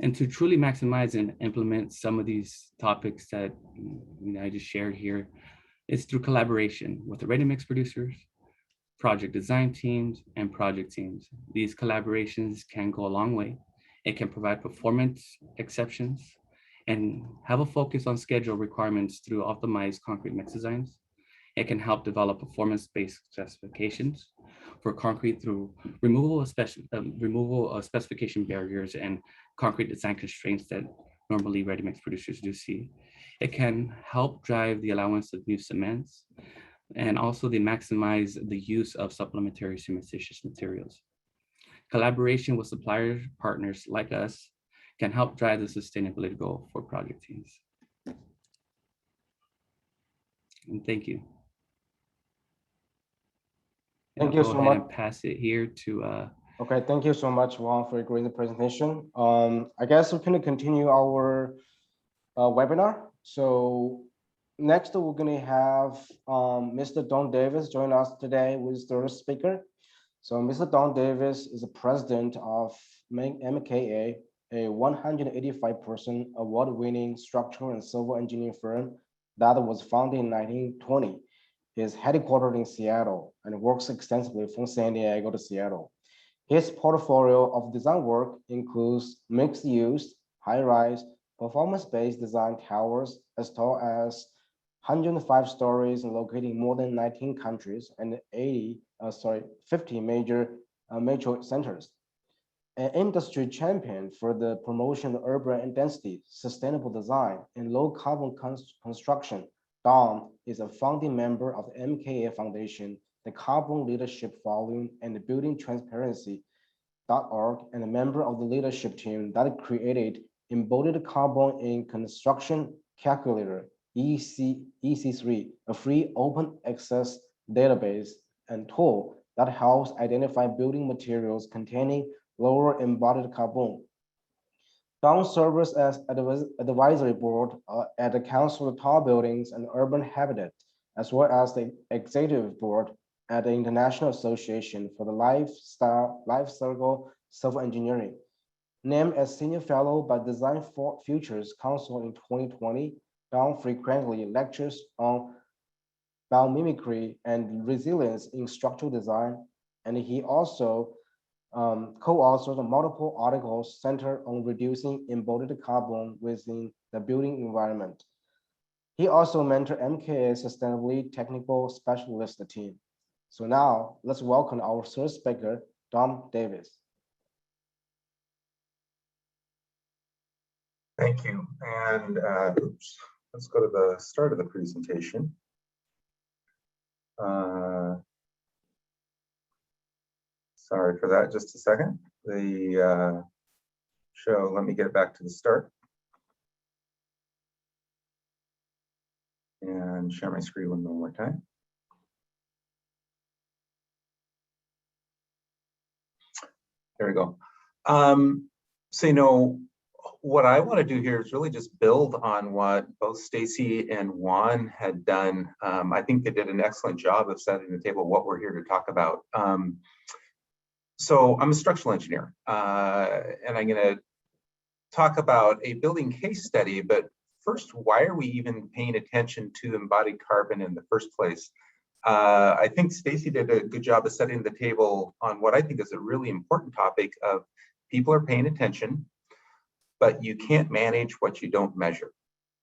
S9: And to truly maximize and implement some of these topics that I just shared here, it's through collaboration with the ready-mix producers, project design teams, and project teams. These collaborations can go a long way. It can provide performance exceptions and have a focus on schedule requirements through optimized concrete mix designs. It can help develop performance-based specifications for concrete through removal of specification barriers and concrete design constraints that normally ready-mix producers do see. It can help drive the allowance of new cements, and also they maximize the use of supplementary cementitious materials. Collaboration with supplier partners like us can help drive the sustainability goal for project teams. And thank you.
S6: Thank you so much.
S9: And pass it here to.
S6: Okay, thank you so much, Juan, for a great presentation. I guess we're going to continue our webinar. So next, we're going to have Mr. Don Davis join us today with the first speaker. So Mr. Don Davis is the president of MKA, a 185-person award-winning structural and civil engineering firm that was founded in 1920. He is headquartered in Seattle and works extensively from San Diego to Seattle. His portfolio of design work includes mixed-use, high-rise, performance-based design towers as tall as 105 stories and located in more than 19 countries and 50 major metro centers. An industry champion for the promotion of urban density, sustainable design, and low carbon construction, Don is a founding member of the MKA Foundation, the Carbon Leadership Forum, and the Building Transparency.org, and a member of the leadership team that created Embodied Carbon in Construction Calculator, EC3, a free open access database and tool that helps identify building materials containing lower embodied carbon. Don serves as advisory board at the Council of Tall Buildings and Urban Habitat, as well as the executive board at the International Association for the Life Cycle Civil Engineering. Named as senior fellow by Design for Futures Council in 2020, Don frequently lectures on biomimicry and resilience in structural design, and he also co-authored multiple articles centered on reducing embodied carbon within the building environment. He also mentored MKA's sustainability technical specialist team. So now let's welcome our third speaker, Don Davis.
S8: Thank you. And let's go to the start of the presentation. Sorry for that, just a second. The show, let me get back to the start. And share my screen one more time. There we go. So, what I want to do here is really just build on what both Stacy and Juan had done. I think they did an excellent job of setting the table what we're here to talk about. So I'm a structural engineer, and I'm going to talk about a building case study. But first, why are we even paying attention to embodied carbon in the first place? I think Stacy did a good job of setting the table on what I think is a really important topic of people are paying attention, but you can't manage what you don't measure.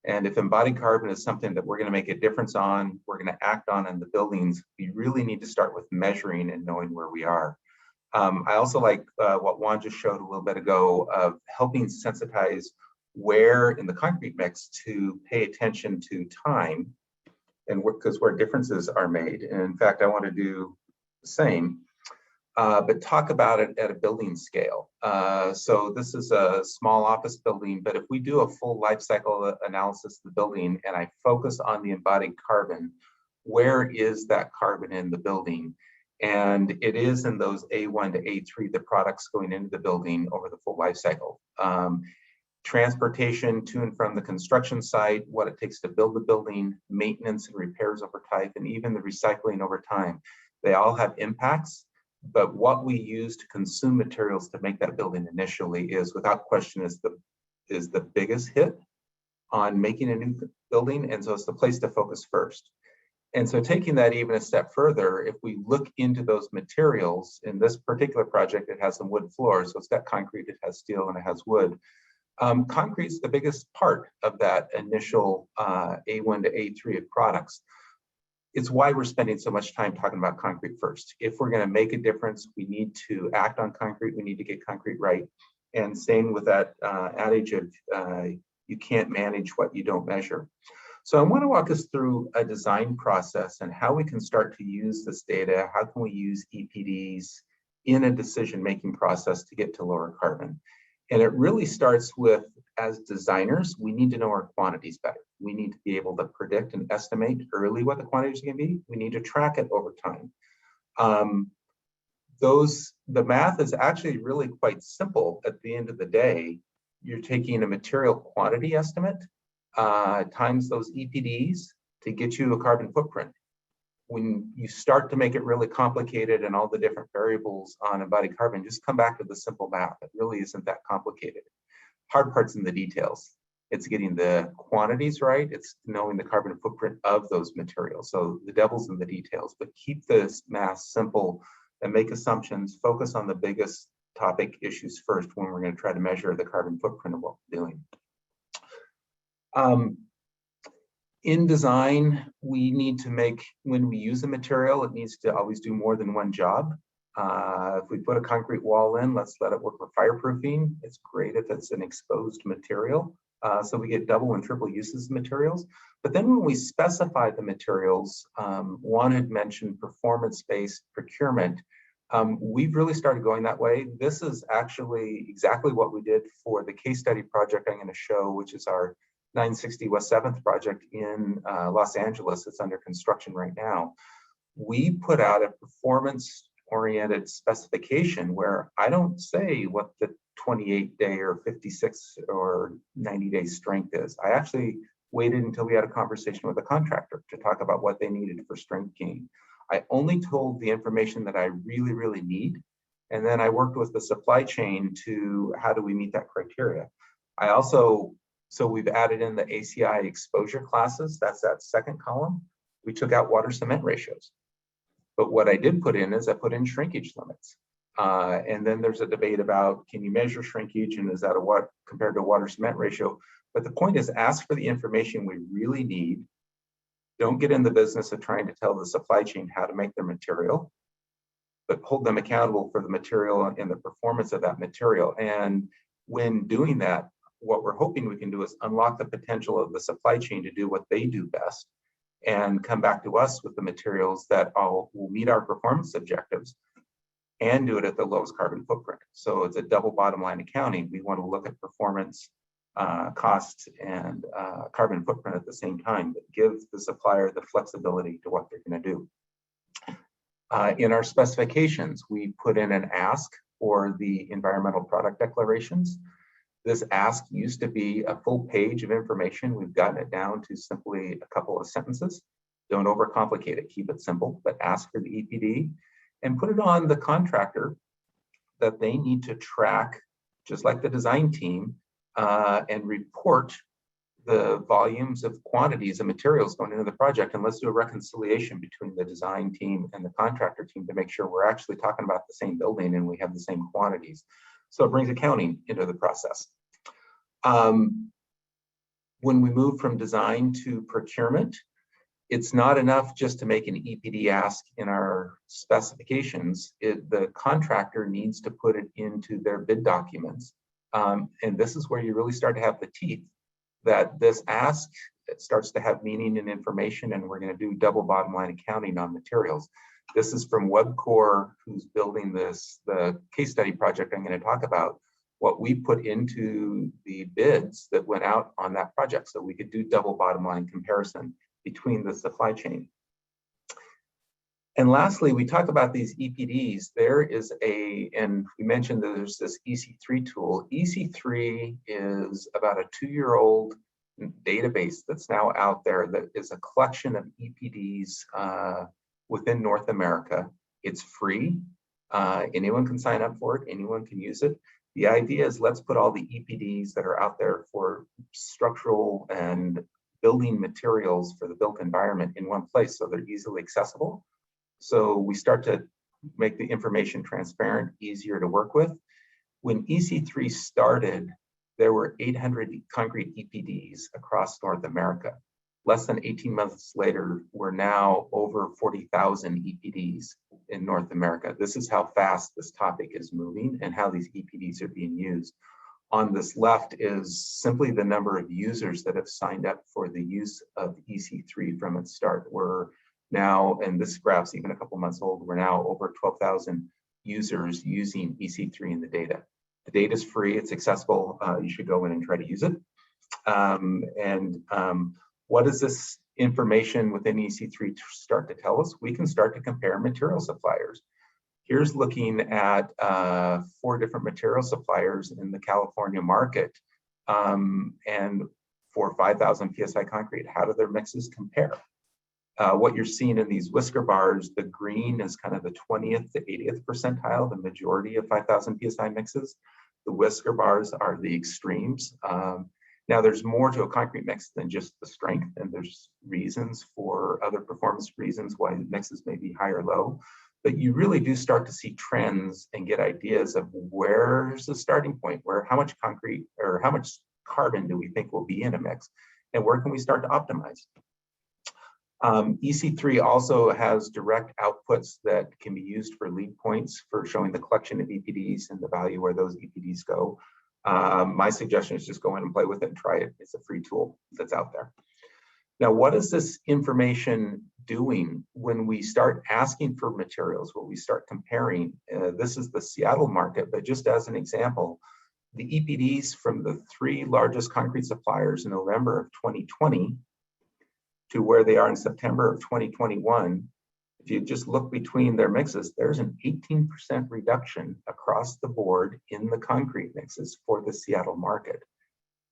S8: And if embodied carbon is something that we're going to make a difference on, we're going to act on in the buildings, we really need to start with measuring and knowing where we are. I also like what Juan just showed a little bit ago of helping sensitize where in the concrete mix to pay attention to time and because where differences are made. And in fact, I want to do the same. but talk about it at a building scale. So this is a small office building, but if we do a full life cycle analysis of the building and I focus on the embodied carbon, where is that carbon in the building? And it is in those A1 to A3, the products going into the building over the full life cycle. Transportation to and from the construction site, what it takes to build the building, maintenance and repairs over time, and even the recycling over time. They all have impacts, but what we use to consume materials to make that building initially is without question is the biggest hit on making a new building. And so it's the place to focus first. And so taking that even a step further, if we look into those materials, in this particular project, it has some wood floors. So it's got concrete, it has steel, and it has wood. Concrete is the biggest part of that initial A1 to A3 of products. It's why we're spending so much time talking about concrete first. If we're going to make a difference, we need to act on concrete. We need to get concrete right. And staying with that adage of you can't manage what you don't measure. So I want to walk us through a design process and how we can start to use this data. How can we use EPDs in a decision-making process to get to lower carbon? And it really starts with, as designers, we need to know our quantities better. We need to be able to predict and estimate early what the quantities are going to be. We need to track it over time. The math is actually really quite simple. At the end of the day, you're taking a material quantity estimate times those EPDs to get you a carbon footprint. When you start to make it really complicated and all the different variables on embodied carbon, just come back to the simple math. It really isn't that complicated. Hard part's in the details. It's getting the quantities right. It's knowing the carbon footprint of those materials. So the devil's in the details, but keep this math simple and make assumptions, focus on the biggest topic issues first when we're going to try to measure the carbon footprint of what we're doing. In design, we need to make, when we use a material, it needs to always do more than one job. If we put a concrete wall in, let's let it work for fireproofing. It's great if it's an exposed material. So we get double and triple uses of materials. But then when we specify the materials, Juan had mentioned performance-based procurement. We've really started going that way. This is actually exactly what we did for the case study project I'm going to show, which is our 960 West 7th project in Los Angeles. It's under construction right now. We put out a performance-oriented specification where I don't say what the 28-day or 56 or 90-day strength is. I actually waited until we had a conversation with the contractor to talk about what they needed for strength gain. I only told the information that I really, really need. And then I worked with the supply chain to how do we meet that criteria. I also, so we've added in the ACI exposure classes. That's that second column. We took out water cement ratios. But what I did put in is I put in shrinkage limits. And then there's a debate about, can you measure shrinkage and is that a what compared to a water cement ratio? But the point is, ask for the information we really need. Don't get in the business of trying to tell the supply chain how to make their material, but hold them accountable for the material and the performance of that material. And when doing that, what we're hoping we can do is unlock the potential of the supply chain to do what they do best and come back to us with the materials that will meet our performance objectives and do it at the lowest carbon footprint. So it's a double bottom line accounting. We want to look at performance, costs, and carbon footprint at the same time, but give the supplier the flexibility to what they're going to do. In our specifications, we put in an ask for the environmental product declarations. This ask used to be a full page of information. We've gotten it down to simply a couple of sentences. Don't overcomplicate it, keep it simple, but ask for the EPD and put it on the contractor that they need to track, just like the design team, and report the volumes of quantities of materials going into the project. And let's do a reconciliation between the design team and the contractor team to make sure we're actually talking about the same building and we have the same quantities. So it brings accounting into the process. When we move from design to procurement, it's not enough just to make an EPD ask in our specifications. The contractor needs to put it into their bid documents. And this is where you really start to have the teeth that this ask, it starts to have meaning and information, and we're going to do double bottom line accounting on materials. This is from Webcore, who's building this, the case study project I'm going to talk about, what we put into the bids that went out on that project so we could do double bottom line comparison between the supply chain. And lastly, we talk about these EPDs. There is and we mentioned that there's this EC3 tool. EC3 is about a 2-year-old database that's now out there that is a collection of EPDs within North America. It's free. Anyone can sign up for it. Anyone can use it. The idea is let's put all the EPDs that are out there for structural and building materials for the built environment in one place so they're easily accessible. So we start to make the information transparent, easier to work with. When EC3 started, there were 800 concrete EPDs across North America. Less than 18 months later, we're now over 40,000 EPDs in North America. This is how fast this topic is moving and how these EPDs are being used. On this left is simply the number of users that have signed up for the use of EC3 from its start. We're now, and this graph's even a couple months old, we're now over 12,000 users using EC3 in the data. The data is free, it's accessible. You should go in and try to use it. What does this information within EC3 start to tell us? We can start to compare material suppliers. Here's looking at 4 different material suppliers in the California market. And for 5,000 PSI concrete, how do their mixes compare? What you're seeing in these whisker bars, the green is kind of the 20th to 80th percentile, the majority of 5,000 PSI mixes. The whisker bars are the extremes. Now there's more to a concrete mix than just the strength, and there's reasons for other performance reasons why mixes may be high or low, but you really do start to see trends and get ideas of where's the starting point, how much concrete or how much carbon do we think will be in a mix, and where can we start to optimize? EC3 also has direct outputs that can be used for lead points for showing the collection of EPDs and the value where those EPDs go. My suggestion is just go in and play with it and try it. It's a free tool that's out there. Now, what is this information doing when we start asking for materials, when we start comparing? This is the Seattle market, but just as an example, the EPDs from the 3 largest concrete suppliers in November of 2020 to where they are in September of 2021, if you just look between their mixes, there's an 18% reduction across the board in the concrete mixes for the Seattle market,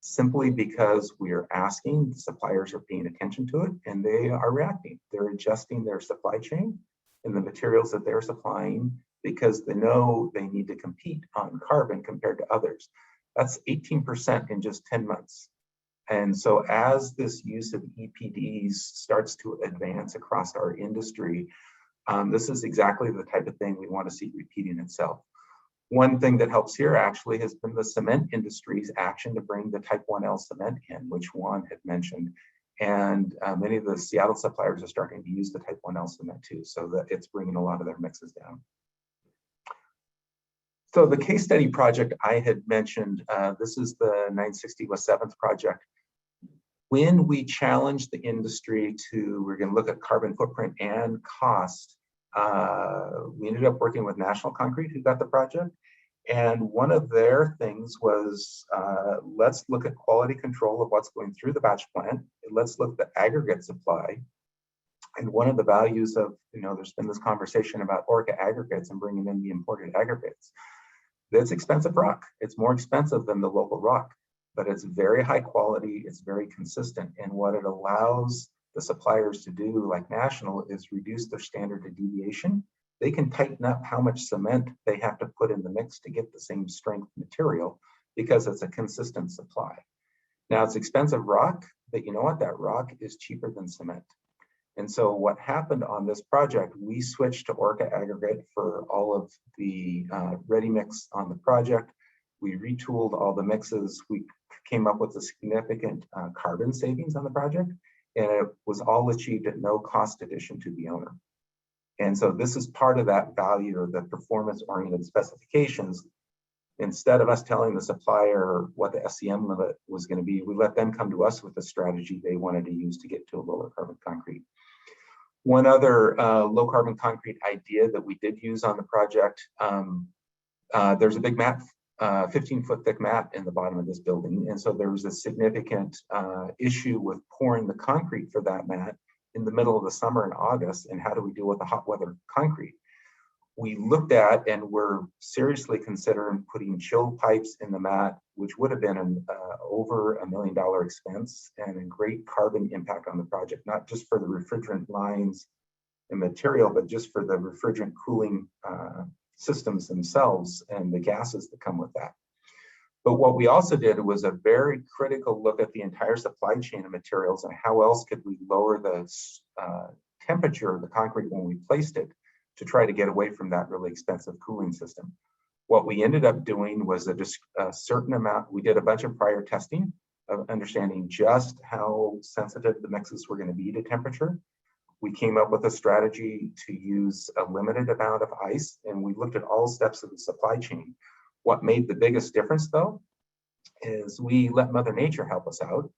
S8: simply because we are asking, the suppliers are paying attention to it, and they are reacting. They're adjusting their supply chain and the materials that they're supplying because they know they need to compete on carbon compared to others. That's 18% in just 10 months. And so as this use of EPDs starts to advance across our industry, this is exactly the type of thing we want to see repeating itself. One thing that helps here actually has been the cement industry's action to bring the Type 1L cement in, which Juan had mentioned. And many of the Seattle suppliers are starting to use the Type 1L cement too, so that it's bringing a lot of their mixes down. So the case study project I had mentioned, this is the 960 West 7th project. When we challenged the industry to, we're going to look at carbon footprint and cost, we ended up working with National Concrete, who got the project. And one of their things was, let's look at quality control of what's going through the batch plant. Let's look at the aggregate supply. And one of the values of, there's been this conversation about Orca aggregates and bringing in the imported aggregates. That's expensive rock. It's more expensive than the local rock, but it's very high quality, it's very consistent. And what it allows the suppliers to do, like National, is reduce their standard of deviation. They can tighten up how much cement they have to put in the mix to get the same strength material because it's a consistent supply. Now it's expensive rock, but you know what? That rock is cheaper than cement. And so what happened on this project, we switched to Orca aggregate for all of the ready mix on the project. We retooled all the mixes. We came up with a significant carbon savings on the project, and it was all achieved at no cost addition to the owner. And so this is part of that value of the performance-oriented specifications. Instead of us telling the supplier what the SCM limit was going to be, we let them come to us with a strategy they wanted to use to get to a lower carbon concrete. One other low carbon concrete idea that we did use on the project, there's a big mat, 15-foot thick mat in the bottom of this building. And so there was a significant issue with pouring the concrete for that mat in the middle of the summer in August. And how do we deal with the hot weather concrete? We looked at and were seriously considering putting chill pipes in the mat, which would have been an over $1 million expense and a great carbon impact on the project, not just for the refrigerant lines and material, but just for the refrigerant cooling systems themselves and the gases that come with that. But what we also did was a very critical look at the entire supply chain of materials and how else could we lower the temperature of the concrete when we placed it, to try to get away from that really expensive cooling system. What we ended up doing was a certain amount, we did a bunch of prior testing of understanding just how sensitive the mixes were going to be to temperature. We came up with a strategy to use a limited amount of ice, and we looked at all steps of the supply chain. What made the biggest difference though, is we let Mother Nature help us out.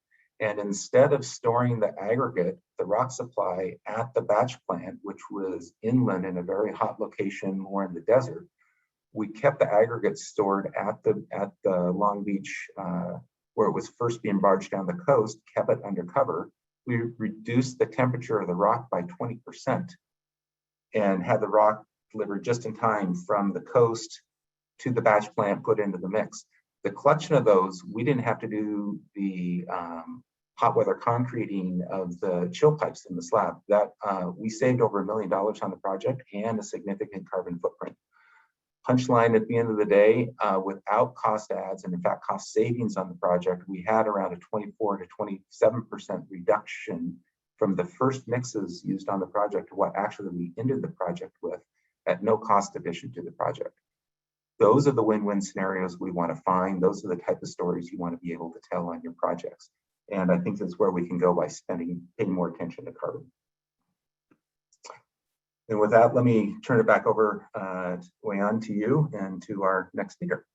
S8: And instead of storing the aggregate, the rock supply at the batch plant, which was inland in a very hot location, more in the desert, we kept the aggregate stored at the Long Beach, where it was first being barged down the coast, kept it under cover. We reduced the temperature of the rock by 20% and had the rock delivered just in time from the coast to the batch plant, put into the mix. The collection of those, we didn't have to do the hot weather concreting of the chill pipes in the slab. That we saved over $1 million on the project and a significant carbon footprint. Punchline at the end of the day, without cost adds and in fact cost savings on the project, we had around a 24 to 27% reduction from the first mixes used on the project to what actually we ended the project with at no cost addition to the project. Those are the win-win scenarios we want to find. Those are the type of stories you want to be able to tell on your projects. And I think that's where we can go by paying more attention to carbon. And with that, let me turn it back over, Wei-An, to you and to our next speaker.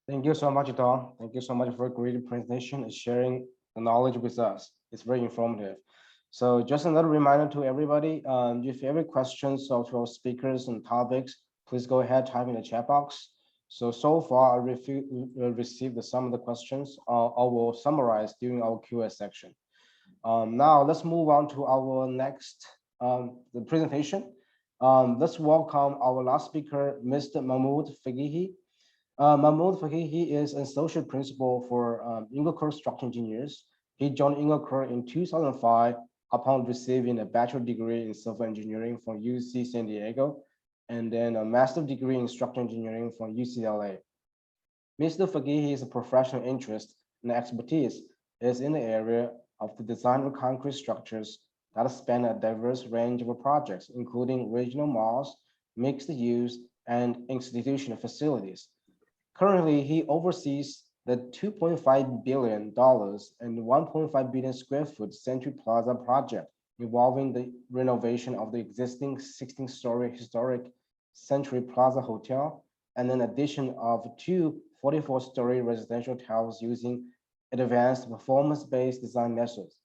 S6: Thank you so much, Don. Thank you so much for a great presentation and sharing the knowledge with us. It's very informative. So just another reminder to everybody, if you have any questions of our speakers and topics, please go ahead, type in the chat box. So far, I received some of the questions. I will summarize during our Q&A section. Now, let's move on to our next the presentation. Let's welcome our last speaker, Mr. Mahmoud Fagehi. Mahmoud Fagehi is an associate principal for Ingersoll Structural Engineers. He joined Ingersoll in 2005 upon receiving a bachelor degree in civil engineering from UC San Diego, and then a master's degree in structural engineering from UCLA. Mr. Fagehi's professional interest and expertise is in the area of the design of concrete structures that span a diverse range of projects, including regional malls, mixed use, and institutional facilities. Currently, he oversees the $2.5 billion and 1.5 billion square foot Century Plaza project involving the renovation of the existing 16-story historic Century Plaza Hotel and an addition of 2 44-story residential towers using advanced performance-based design methods.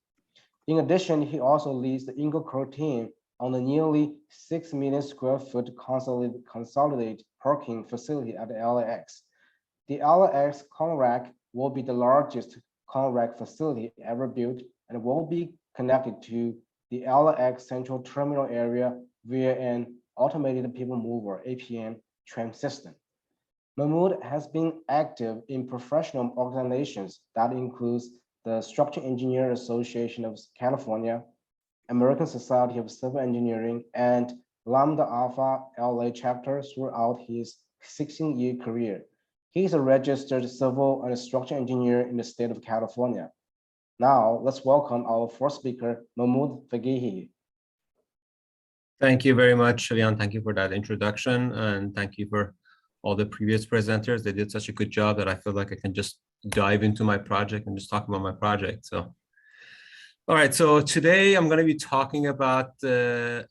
S6: In addition, he also leads the Ingersoll team on the nearly 6 million square foot consolidated parking facility at the LAX. The LAX ConRack will be the largest ConRack facility ever built and will be connected to the LAX Central Terminal area via an automated people mover APM tram system. Mahmoud has been active in professional organizations that includes the Structural Engineer Association of California, American Society of Civil Engineering, and Lambda Alpha LA chapter throughout his 16-year career. He is a registered civil and structural engineer in the state of California. Now, let's welcome our first speaker, Mahmoud Fagehi.
S2: Thank you very much, Leon. Thank you for that introduction, and thank you for all the previous presenters. They did such a good job that I feel like I can just dive into my project and just talk about my project. So, all right. So today I'm going to be talking about the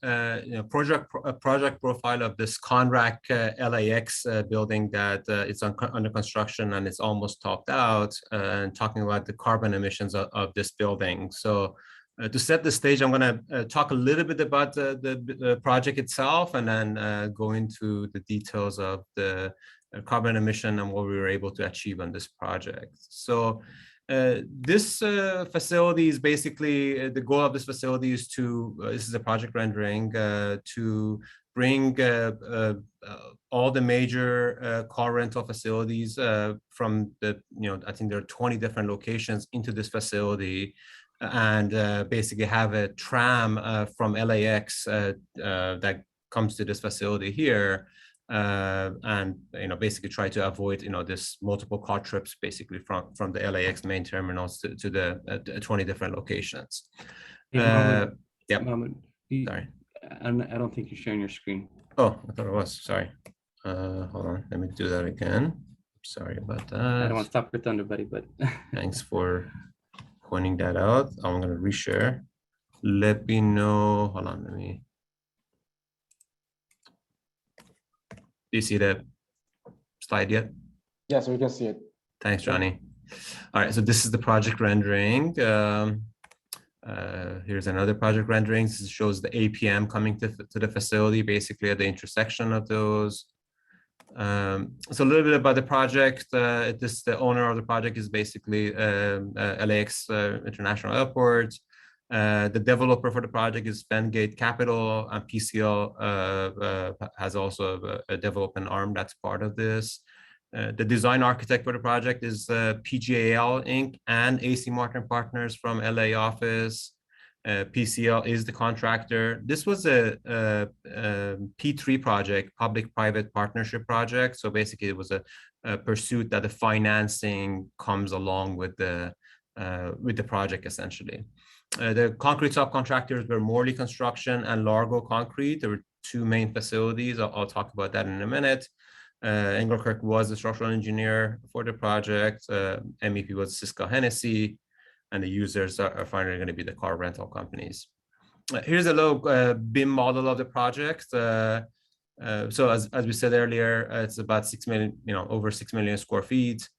S2: project profile of this ConRack LAX building that it's under construction and it's almost topped out, and talking about the carbon emissions of this building. So To set the stage, I'm going to talk a little bit about the project itself, and then go into the details of the carbon emission and what we were able to achieve on this project. So this facility is basically, the goal of this facility is to, this is a project rendering, to bring all the major car rental facilities from the, I think there are 20 different locations into this facility, and basically have a tram from LAX that comes to this facility here, and basically try to avoid this multiple car trips basically from the LAX main terminals to the 20 different locations.
S9: Hey, Mohammed,
S2: Yep.
S9: Mohammed,
S2: Sorry.
S9: I don't think you're sharing your screen.
S2: Oh, I thought it was. Sorry. Hold on. Let me do that again. Sorry about that.
S9: I don't want to stop your thunder, buddy, but
S2: Thanks for pointing that out. I'm going to reshare. Let me know. Hold on. Let me. Do you see the slide yet?
S6: Yes, we can see it.
S2: Thanks, Johnny. All right. So this is the project rendering. Here's another project rendering. This shows the APM coming to the facility, basically at the intersection of those. So a little bit about the project. The owner of the project is basically LAX International Airport. The developer for the project is Fengate Capital, and PCL has also a development arm that's part of this. The design architect for the project is PGAL Inc. and AC Martin Partners from LA office. PCL is the contractor. This was a P3 project, public-private partnership project. So basically, it was a pursuit that the financing comes along with the project, essentially. The concrete subcontractors were Morley Construction and Largo Concrete. There were two main facilities. I'll talk about that in a minute. Engelkirk was the structural engineer for the project. MEP was Cisco Hennessy, and the users are finally going to be the car rental companies. Here's a little BIM model of the project. So as we said earlier, it's about 6 million, over 6 million square feet.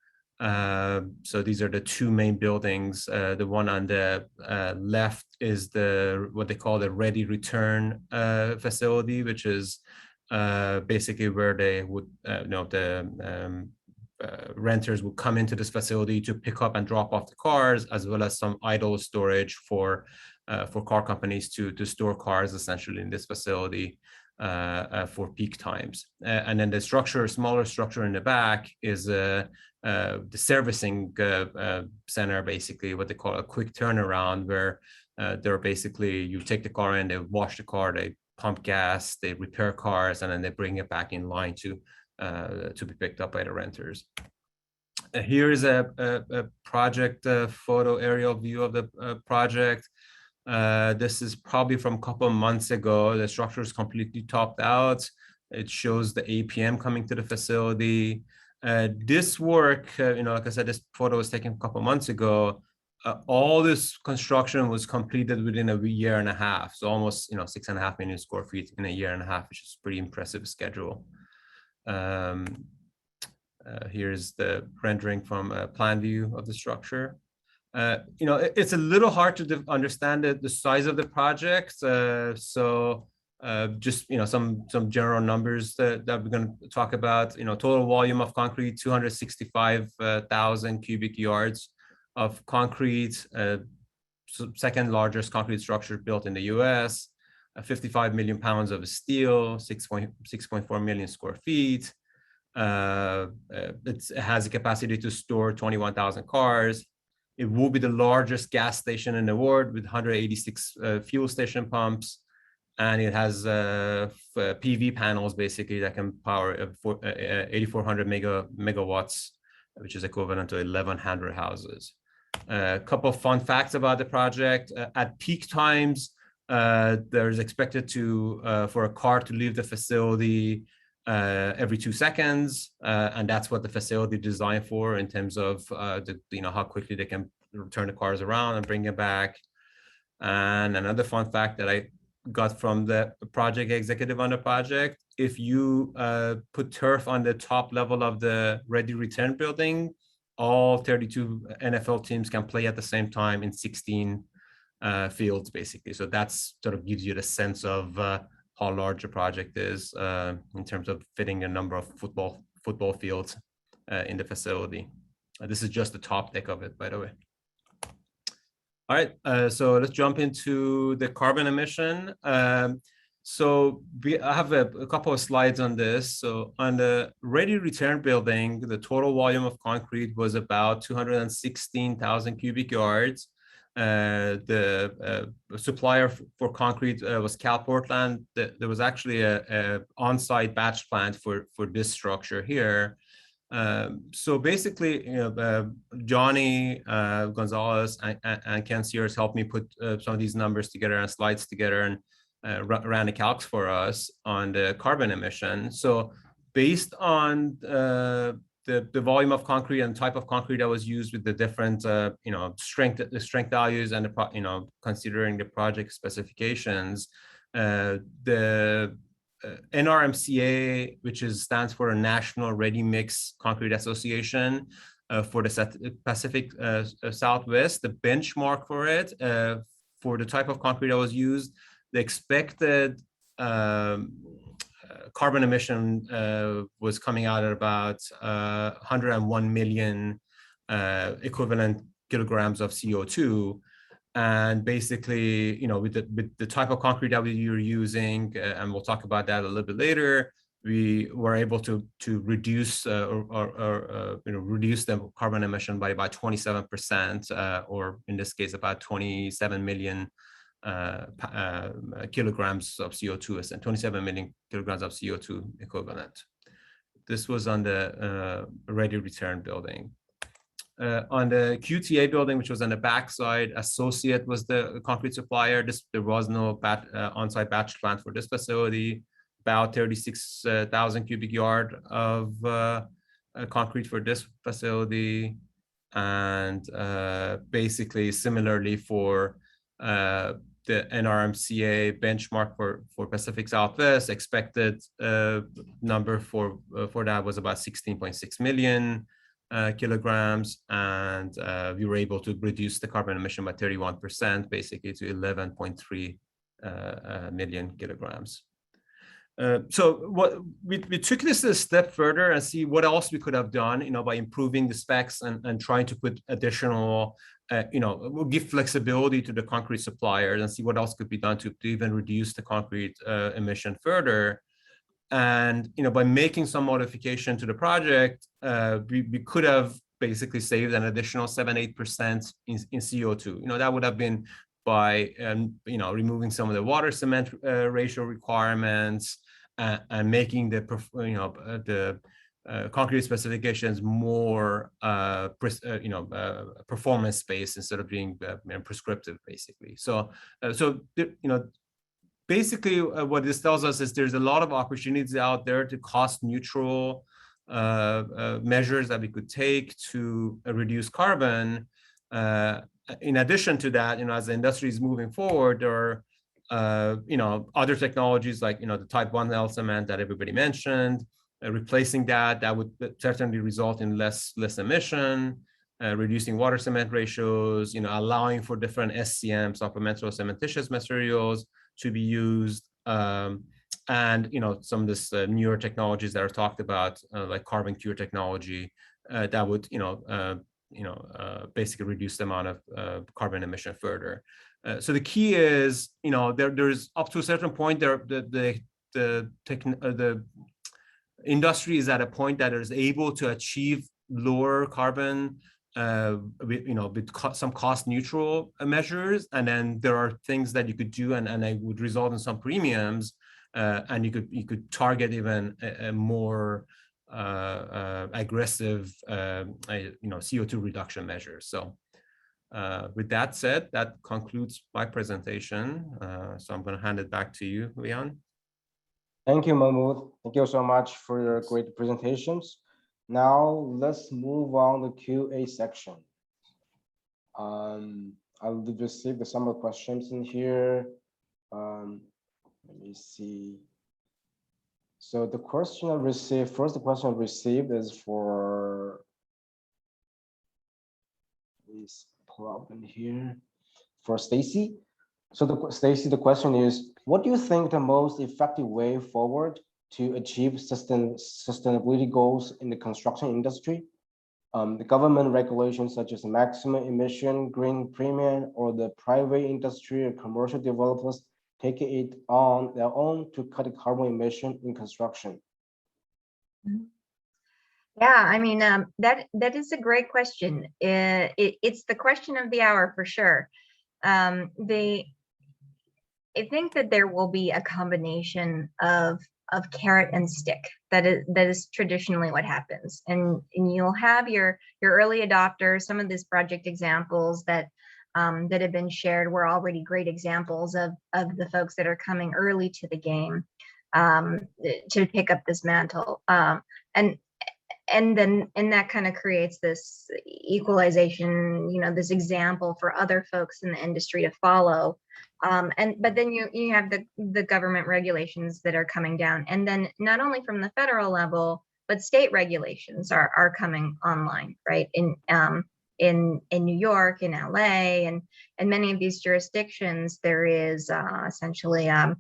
S2: So these are the two main buildings. The one on the left is what they call the ready return facility, which is basically where they would, renters would come into this facility to pick up and drop off the cars, as well as some idle storage for car companies to store cars essentially in this facility for peak times. And then the smaller structure in the back is the servicing center, basically what they call a quick turnaround, where they're basically, you take the car in, they wash the car, they pump gas, they repair cars, and then they bring it back in line to be picked up by the renters. Here is a project photo aerial view of the project. This is probably from a couple of months ago. The structure is completely topped out. It shows the APM coming to the facility. This work, like I said, this photo was taken a couple of months ago. All this construction was completed within a year and a half. So almost, 6.5 million square feet in a year and a half, which is a pretty impressive schedule. Here's the rendering from a plan view of the structure. It's a little hard to understand the size of the project. Just some general numbers that we're going to talk about. Total volume of concrete, 265,000 cubic yards of concrete. Second largest concrete structure built in the U.S. 55 million pounds of steel, 6.4 million square feet. It has a capacity to store 21,000 cars. It will be the largest gas station in the world with 186 fuel station pumps. And it has PV panels basically that can power 8,400 megawatts, which is equivalent to 1,100 houses. A couple of fun facts about the project. At peak times, there's expected for a car to leave the facility every 2 seconds, and that's what the facility designed for in terms of how quickly they can turn the cars around and bring it back. And another fun fact that I got from the project executive on the project: if you put turf on the top level of the ready return building, all 32 NFL teams can play at the same time in 16 fields, basically. So that's sort of gives you the sense of how large a project is in terms of fitting a number of football fields in the facility. This is just the top deck of it, by the way. All right, so let's jump into the carbon emission. So I have a couple of slides on this. So on the ready return building, the total volume of concrete was about 216,000 cubic yards. The supplier for concrete was CalPortland. There was actually a on-site batch plant for this structure here. So basically, Johnny Gonzalez and Ken Sears helped me put some of these numbers together and slides together, and ran the calcs for us on the carbon emission. So based on the volume of concrete and type of concrete that was used with the different strength values and considering the project specifications, the NRMCA, which stands for a National Ready Mix Concrete Association for the Pacific Southwest, the benchmark for it for the type of concrete that was used, the expected carbon emission was coming out at about 101 million equivalent kilograms of CO2. And basically, with the type of concrete that we were using, and we'll talk about that a little bit later, we were able to reduce reduce the carbon emission by about 27%, or in this case, about 27 million kilograms of CO2, and 27 million kilograms of CO2 equivalent. This was on the ready return building. On the QTA building, which was on the backside, Associate was the concrete supplier. There was no on-site batch plant for this facility. About 36,000 cubic yard of concrete for this facility, and basically similarly for the NRMCA benchmark for Pacific Southwest, expected number for that was about 16.6 million kilograms, and we were able to reduce the carbon emission by 31%, basically to 11.3 million kilograms. So what we took this a step further and see what else we could have done, by improving the specs and trying to put additional, we'll give flexibility to the concrete suppliers and see what else could be done to even reduce the concrete emission further. And by making some modification to the project, we could have basically saved an additional 7-8% in CO2. That would have been by removing some of the water cement ratio requirements and making the concrete specifications more performance based instead of being prescriptive, basically. So basically, what this tells us is there's a lot of opportunities out there to cost neutral measures that we could take to reduce carbon. In addition to that, as the industry is moving forward, there are other technologies like the type 1L cement that everybody mentioned. Replacing that would certainly result in less emission. Reducing water cement ratios, allowing for different SCM, supplemental cementitious materials, to be used, and some of this newer technologies that are talked about, like carbon cure technology, that would basically reduce the amount of carbon emission further. So the key is, there's up to a certain point there the industry is at a point that is able to achieve lower carbon with some cost neutral measures, and then there are things that you could do and they would result in some premiums, and you could target even a more aggressive CO2 reduction measures. So with that said, that concludes my presentation. So I'm going to hand it back to you, Leon.
S6: Thank you, Mahmoud. Thank you so much for your great presentations. Now let's move on to QA section. I'll receive some questions in here. Let me see. So the question I received, first question I received is for this problem here. for Stacy. So Stacy, the question is, what do you think the most effective way forward to achieve sustainability goals in the construction industry? The government regulations such as maximum emission, green premium, or the private industry or commercial developers taking it on their own to cut carbon emission in construction?
S7: Yeah, I mean, that is a great question. It's the question of the hour for sure. I think that there will be a combination of carrot and stick. That is traditionally what happens, and you'll have your early adopters. Some of these project examples that have been shared were already great examples of the folks that are coming early to the game to pick up this mantle, and that kind of creates this equalization, this example for other folks in the industry to follow. But then you have the government regulations that are coming down, and then not only from the federal level, but state regulations are coming online, right? In New York, in LA, and many of these jurisdictions, there is essentially an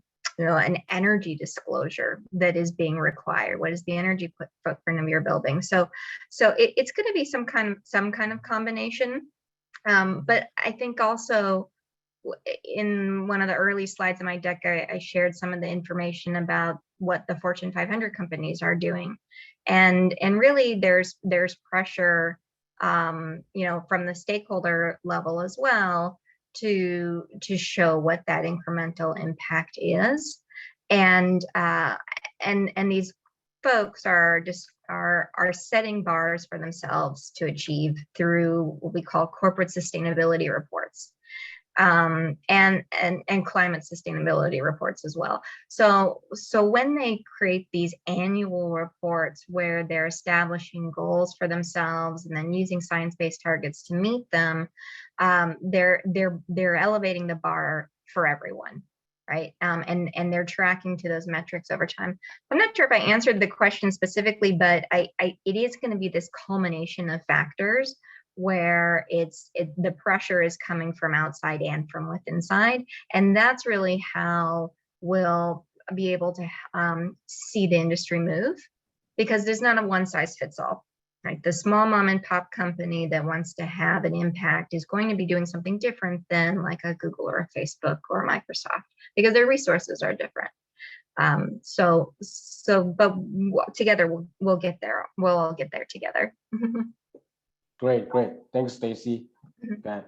S7: energy disclosure that is being required. What is the energy footprint of your building? So it's going to be some kind of combination. But I think also in one of the early slides in my deck, I shared some of the information about what the Fortune 500 companies are doing, and really there's pressure, from the stakeholder level as well to show what that incremental impact is, and these folks are setting bars for themselves to achieve through what we call corporate sustainability reports, and climate sustainability reports as well. So when they create these annual reports where they're establishing goals for themselves and then using science-based targets to meet them, they're elevating the bar for everyone, right? And they're tracking to those metrics over time. I'm not sure if I answered the question specifically, but it is going to be this culmination of factors where the pressure is coming from outside and from within side. And that's really how we'll be able to see the industry move, because there's not a one size fits all, right? The small mom and pop company that wants to have an impact is going to be doing something different than like a Google or a Facebook or a Microsoft, because their resources are different. But together we'll get there. We'll all get there together.
S6: Great. Thanks, Stacy. Okay.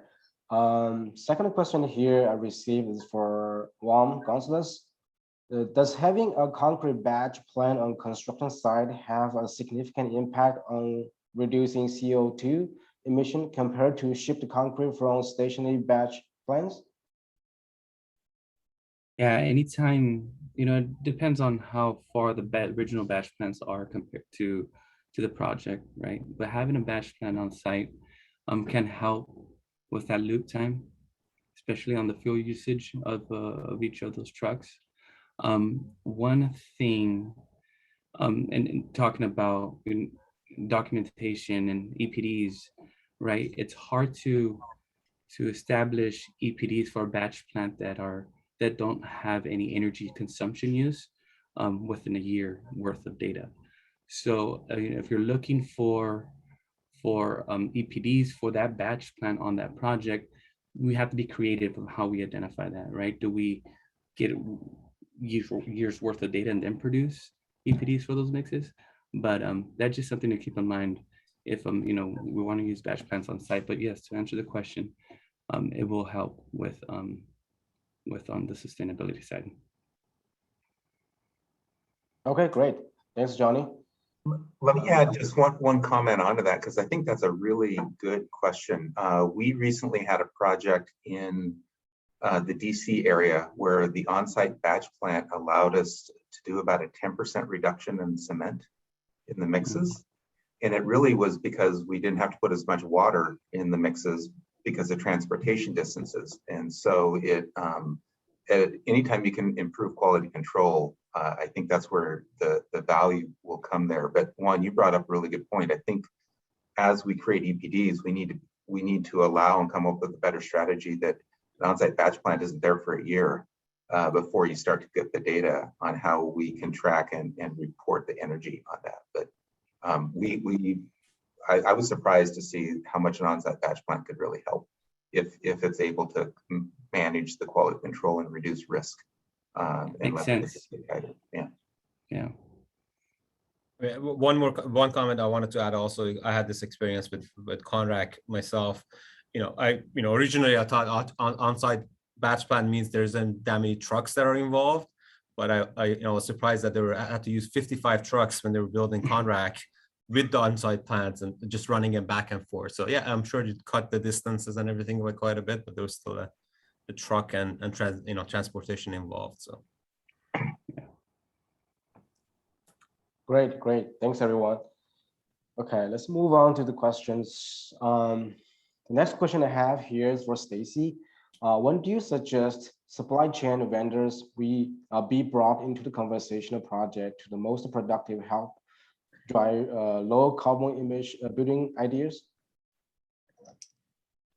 S6: Second question here I received is for Juan Gonzalez. Does having a concrete batch plant on construction site have a significant impact on reducing CO2 emission compared to shipped concrete from stationary batch plants?
S9: Yeah, anytime, it depends on how far the original batch plants are compared to the project, right? But having a batch plant on site can help with that loop time, especially on the fuel usage of each of those trucks. One thing, and talking about documentation and EPDs, right? It's hard to establish EPDs for a batch plant that don't have any energy consumption use within a year worth of data. So if you're looking for EPDs for that batch plant on that project, we have to be creative of how we identify that, right? Do we get years worth of data and then produce EPDs for those mixes? But that's just something to keep in mind if we want to use batch plants on site. But yes, to answer the question, it will help with on the sustainability side.
S6: Okay, great. Thanks, Johnny.
S8: Let me add just one comment onto that, because I think that's a really good question. We recently had a project in the DC area where the on-site batch plant allowed us to do about a 10% reduction in cement in the mixes. And it really was because we didn't have to put as much water in the mixes because of transportation distances. And so anytime you can improve quality control, I think that's where the value will come there. But Juan, you brought up a really good point. I think as we create EPDs, we need to allow and come up with a better strategy that an on-site batch plant isn't there for a year before you start to get the data on how we can track and report the energy on that. But I was surprised to see how much an on-site batch plant could really help if it's able to manage the quality control and reduce risk. And
S9: Makes
S8: let the
S9: sense.
S8: business get guided. Yeah.
S9: Yeah.
S2: One comment I wanted to add also, I had this experience with Conrac myself. Originally I thought on-site batch plant means there's that many trucks that are involved, but I was surprised that I had to use 55 trucks when they were building Conrac with the on-site plants and just running them back and forth. So yeah, I'm sure it cut the distances and everything by quite a bit, but there was still the truck and transportation involved. So.
S6: Great, great. Thanks, everyone. Okay, let's move on to the questions. The next question I have here is for Stacy. When do you suggest supply chain vendors be brought into the conversational project to the most productive help drive low carbon emission building ideas?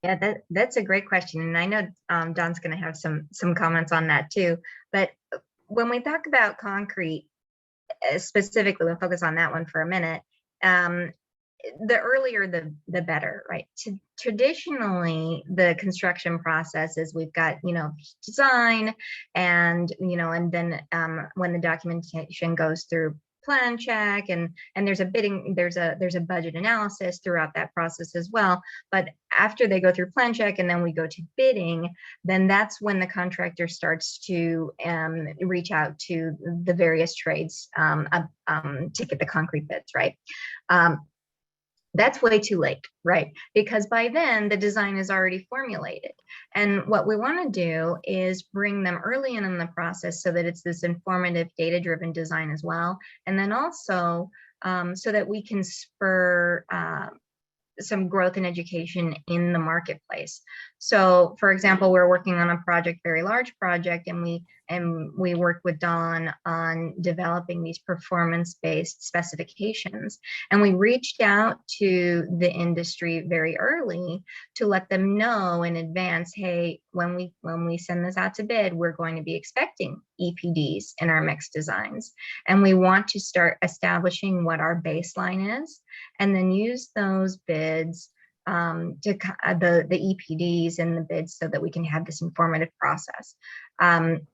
S7: Yeah, that's a great question. And I know Don's going to have some comments on that too. But when we talk about concrete, specifically, we'll focus on that one for a minute. The earlier, the better, right? Traditionally, the construction process is we've got, design and, and then when the documentation goes through plan check and there's a bidding, there's a budget analysis throughout that process as well. But after they go through plan check and then we go to bidding, then that's when the contractor starts to reach out to the various trades to get the concrete bids, right? That's way too late, right? Because by then the design is already formulated. And what we want to do is bring them early in the process so that it's this informative data-driven design as well. And then also so that we can spur some growth and education in the marketplace. So for example, we're working on a project, very large project, and we worked with Don on developing these performance-based specifications. And we reached out to the industry very early to let them know in advance, hey, when we send this out to bid, we're going to be expecting EPDs in our mixed designs. And we want to start establishing what our baseline is, and then use those bids the EPDs and the bids so that we can have this informative process. And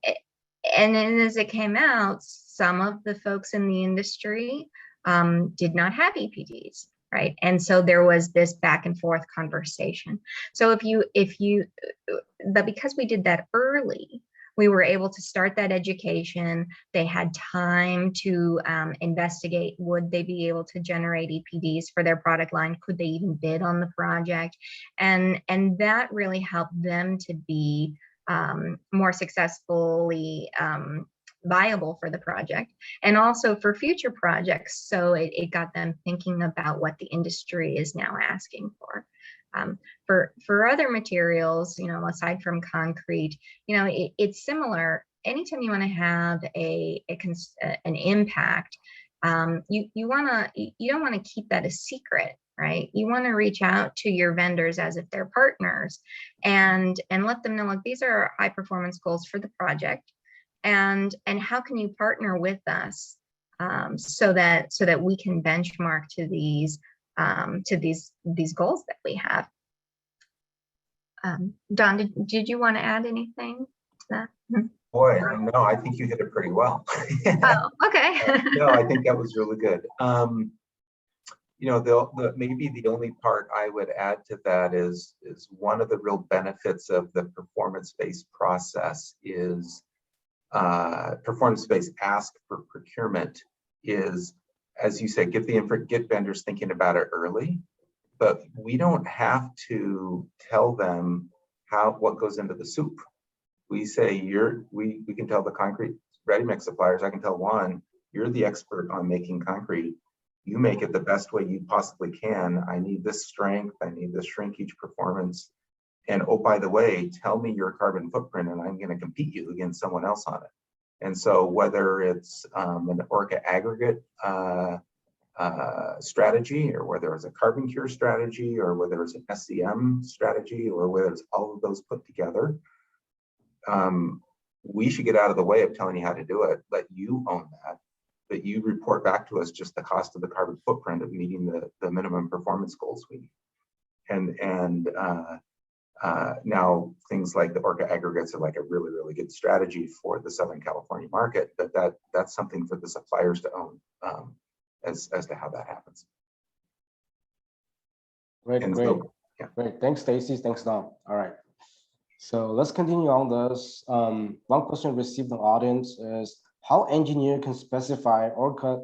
S7: then as it came out, some of the folks in the industry did not have EPDs, right? And so there was this back and forth conversation. So but because we did that early, we were able to start that education. They had time to investigate, would they be able to generate EPDs for their product line? Could they even bid on the project? And that really helped them to be more successfully viable for the project, and also for future projects. So it got them thinking about what the industry is now asking for. For other materials, aside from concrete, it's similar. Anytime you want to have an impact, you don't want to keep that a secret, right? You want to reach out to your vendors as if they're partners, and let them know, like, these are our high performance goals for the project, and how can you partner with us so that we can benchmark to these goals that we have. Don, did you want to add anything to that?
S8: Boy, no, I think you hit it pretty well.
S7: Oh, okay.
S8: No, I think that was really good. Maybe the only part I would add to that is one of the real benefits of the performance-based process is performance-based ask for procurement is, as you say, get vendors thinking about it early, but we don't have to tell them what goes into the soup. We say we can tell the concrete ready mix suppliers, I can tell one, you're the expert on making concrete. You make it the best way you possibly can. I need this strength, I need this shrinkage performance. And oh, by the way, tell me your carbon footprint and I'm going to compete you against someone else on it. And so whether it's an Orca aggregate strategy, or whether it's a carbon cure strategy, or whether it's an SCM strategy, or whether it's all of those put together, we should get out of the way of telling you how to do it. Let you own that. But you report back to us just the cost of the carbon footprint of meeting the minimum performance goals we need. And now things like the Orca aggregates are like a really, really good strategy for the Southern California market, but that's something for the suppliers to own as to how that happens.
S6: Great,
S8: And
S6: great,
S8: so, yeah.
S6: great. Thanks, Stacy. Thanks, Don. All right. So let's continue on this. One question received in the audience is how engineer can specify Orca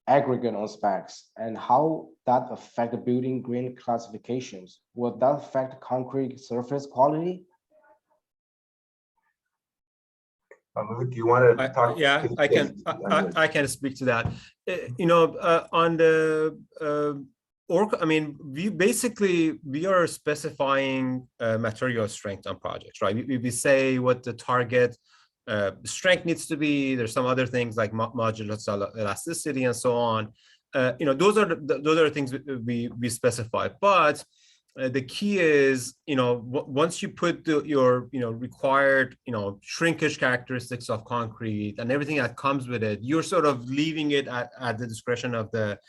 S6: aggregate on specs and how that affect the building green classifications. Would that affect concrete surface quality?
S8: Do you want to talk?
S2: Yeah, I can speak to that. You know, on the Orca, I mean, we are specifying material strength on projects, right? We say what the target strength needs to be. There's some other things like modulus elasticity and so on. You know, those are the things we specify. But the key is, you know, once you put your required shrinkage characteristics of concrete and everything that comes with it, you're sort of leaving it at the discretion of the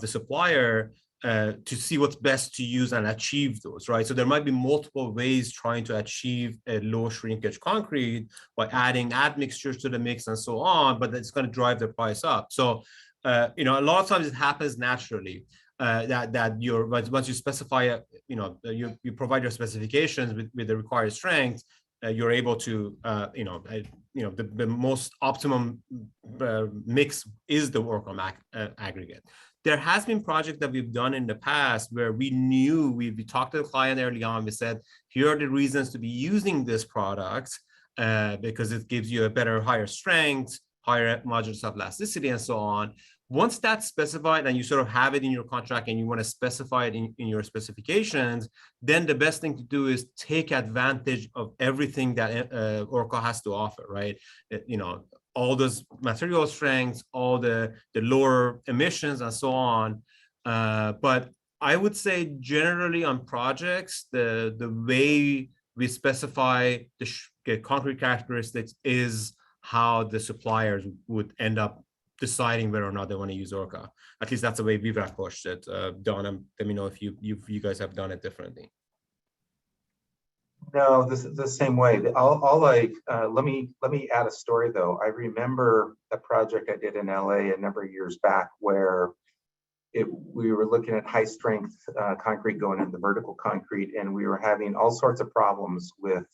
S2: supplier to see what's best to use and achieve those, right? So there might be multiple ways trying to achieve a low shrinkage concrete by adding admixtures to the mix and so on, but it's going to drive the price up. So, you know, a lot of times it happens naturally once you specify, you provide your specifications with the required strength, you're able to, the most optimum mix is the Orca aggregate. There has been projects that we've done in the past where we knew, we talked to the client early on, we said, here are the reasons to be using this product because it gives you a better, higher strength, higher modulus of elasticity and so on. Once that's specified and you sort of have it in your contract and you want to specify it in your specifications, then the best thing to do is take advantage of everything that Orca has to offer, right? You know, all those material strengths, all the lower emissions and so on. But I would say generally on projects, the way we specify the concrete characteristics is how the suppliers would end up deciding whether or not they want to use Orca. At least that's the way we've approached it. Don, let me know if you guys have done it differently.
S8: No, this is the same way. Let me add a story though. I remember a project I did in LA a number of years back where we were looking at high strength concrete going into vertical concrete, and we were having all sorts of problems with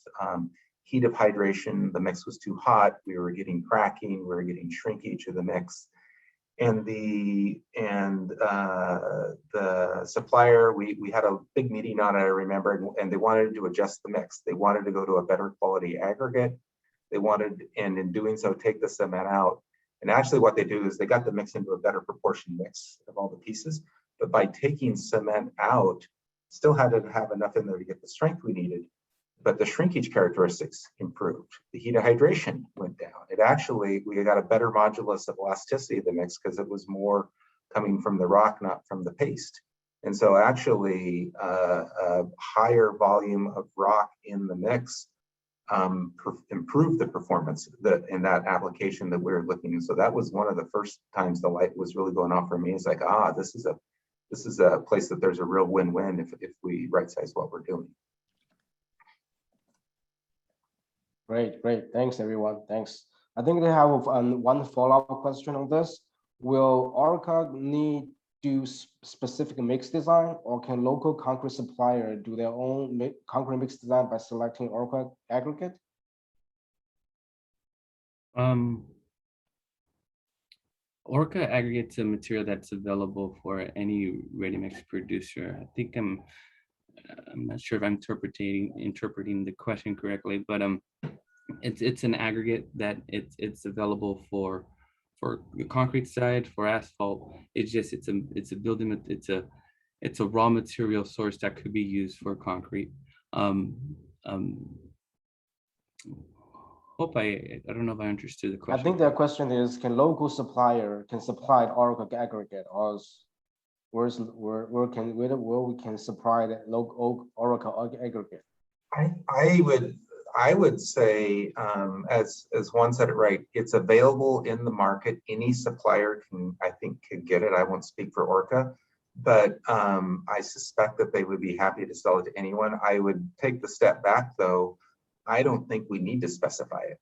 S8: heat of hydration. The mix was too hot. We were getting cracking. We were getting shrinkage of the mix. And the supplier, we had a big meeting on it, I remember, and they wanted to adjust the mix. They wanted to go to a better quality aggregate. They wanted, and in doing so, take the cement out. And actually what they do is they got the mix into a better proportion mix of all the pieces. But by taking cement out, still had to have enough in there to get the strength we needed. But the shrinkage characteristics improved. The heat of hydration went down. We got a better modulus of elasticity of the mix because it was more coming from the rock, not from the paste. And so actually a higher volume of rock in the mix improved the performance in that application that we were looking at. So that was one of the first times the light was really going off for me. It's like, this is a place that there's a real win-win if we right size what we're doing.
S6: Great. Thanks, everyone. Thanks. I think they have one follow-up question on this. Will Orca need to do specific mix design, or can local concrete supplier do their own concrete mix design by selecting Orca aggregate?
S9: Orca aggregate's a material that's available for any ready-mix producer. I think I'm not sure if I'm interpreting the question correctly, but it's an aggregate that it's available for the concrete side, for asphalt. It's a building, it's a raw material source that could be used for concrete. I don't know if I understood the question.
S6: I think the question is, can local supplier supply Orca aggregate, or where we can supply the local Orca aggregate?
S8: I would say, as Juan said it right, it's available in the market. Any supplier can, I think, could get it. I won't speak for Orca, but I suspect that they would be happy to sell it to anyone. I would take the step back though. I don't think we need to specify it.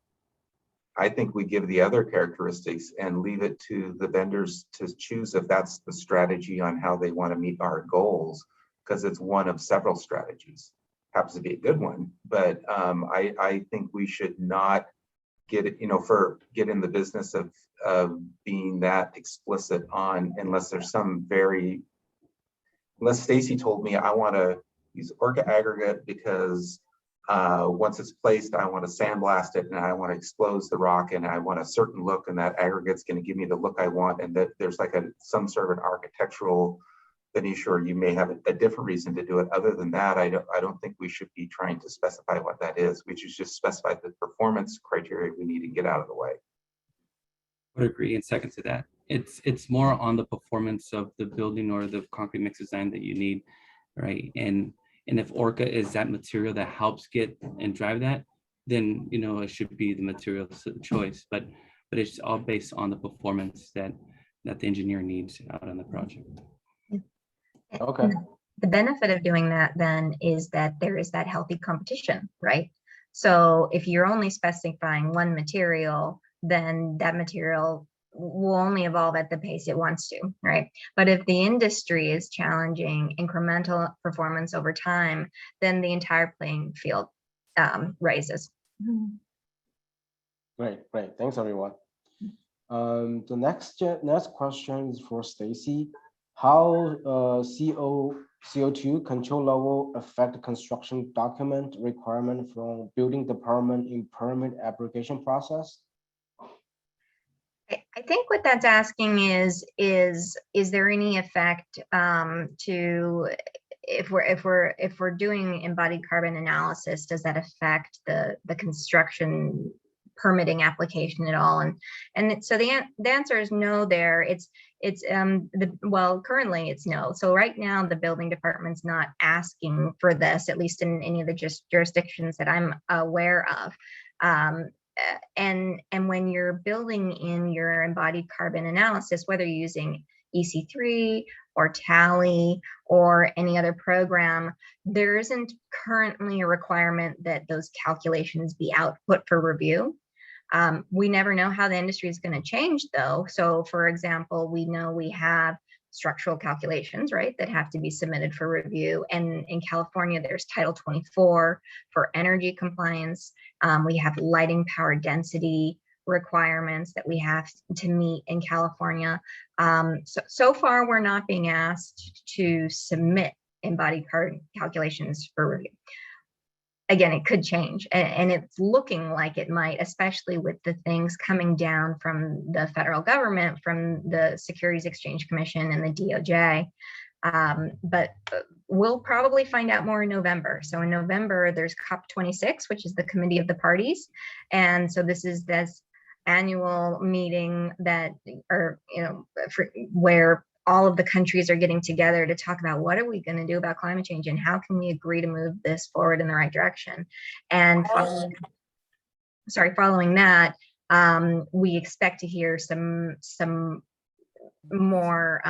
S8: I think we give the other characteristics and leave it to the vendors to choose if that's the strategy on how they want to meet our goals, because it's one of several strategies. Happens to be a good one, but I think we should not get it, get in the business of being that explicit on, unless there's some unless Stacy told me I want to use Orca aggregate because once it's placed, I want to sandblast it and I want to expose the rock and I want a certain look, and that aggregate's going to give me the look I want, and that there's like some sort of an architectural finish, or you may have a different reason to do it. Other than that, I don't think we should be trying to specify what that is. We should just specify the performance criteria we need to get out of the way.
S9: I would agree and second to that. It's more on the performance of the building or the concrete mix design that you need, right? And if Orca is that material that helps get and drive that, then it should be the material choice. But it's all based on the performance that the engineer needs out on the project.
S6: Okay.
S7: The benefit of doing that then is that there is that healthy competition, right? So if you're only specifying one material, then that material will only evolve at the pace it wants to, right? But if the industry is challenging incremental performance over time, then the entire playing field rises.
S6: Great. Thanks, everyone. The next question is for Stacy. How CO2 control level affect construction document requirement from building department in permit application process?
S7: I think what that's asking is there any effect to if we're doing embodied carbon analysis, does that affect the construction permitting application at all? And so the answer is no there. Currently it's no. So right now the building department's not asking for this, at least in any of the jurisdictions that I'm aware of. And when you're building in your embodied carbon analysis, whether you're using EC3 or Tally or any other program, there isn't currently a requirement that those calculations be output for review. We never know how the industry is going to change though. So for example, we know we have structural calculations, right, that have to be submitted for review. And in California, there's Title 24 for energy compliance. We have lighting power density requirements that we have to meet in California. So far, we're not being asked to submit embodied carbon calculations for review. Again, it could change, and it's looking like it might, especially with the things coming down from the federal government, from the Securities Exchange Commission and the DOJ. But we'll probably find out more in November. So in November, there's COP26, which is the Committee of the Parties. And so this is this annual meeting that, where all of the countries are getting together to talk about what are we going to do about climate change and how can we agree to move this forward in the right direction. And following that, we expect to hear some more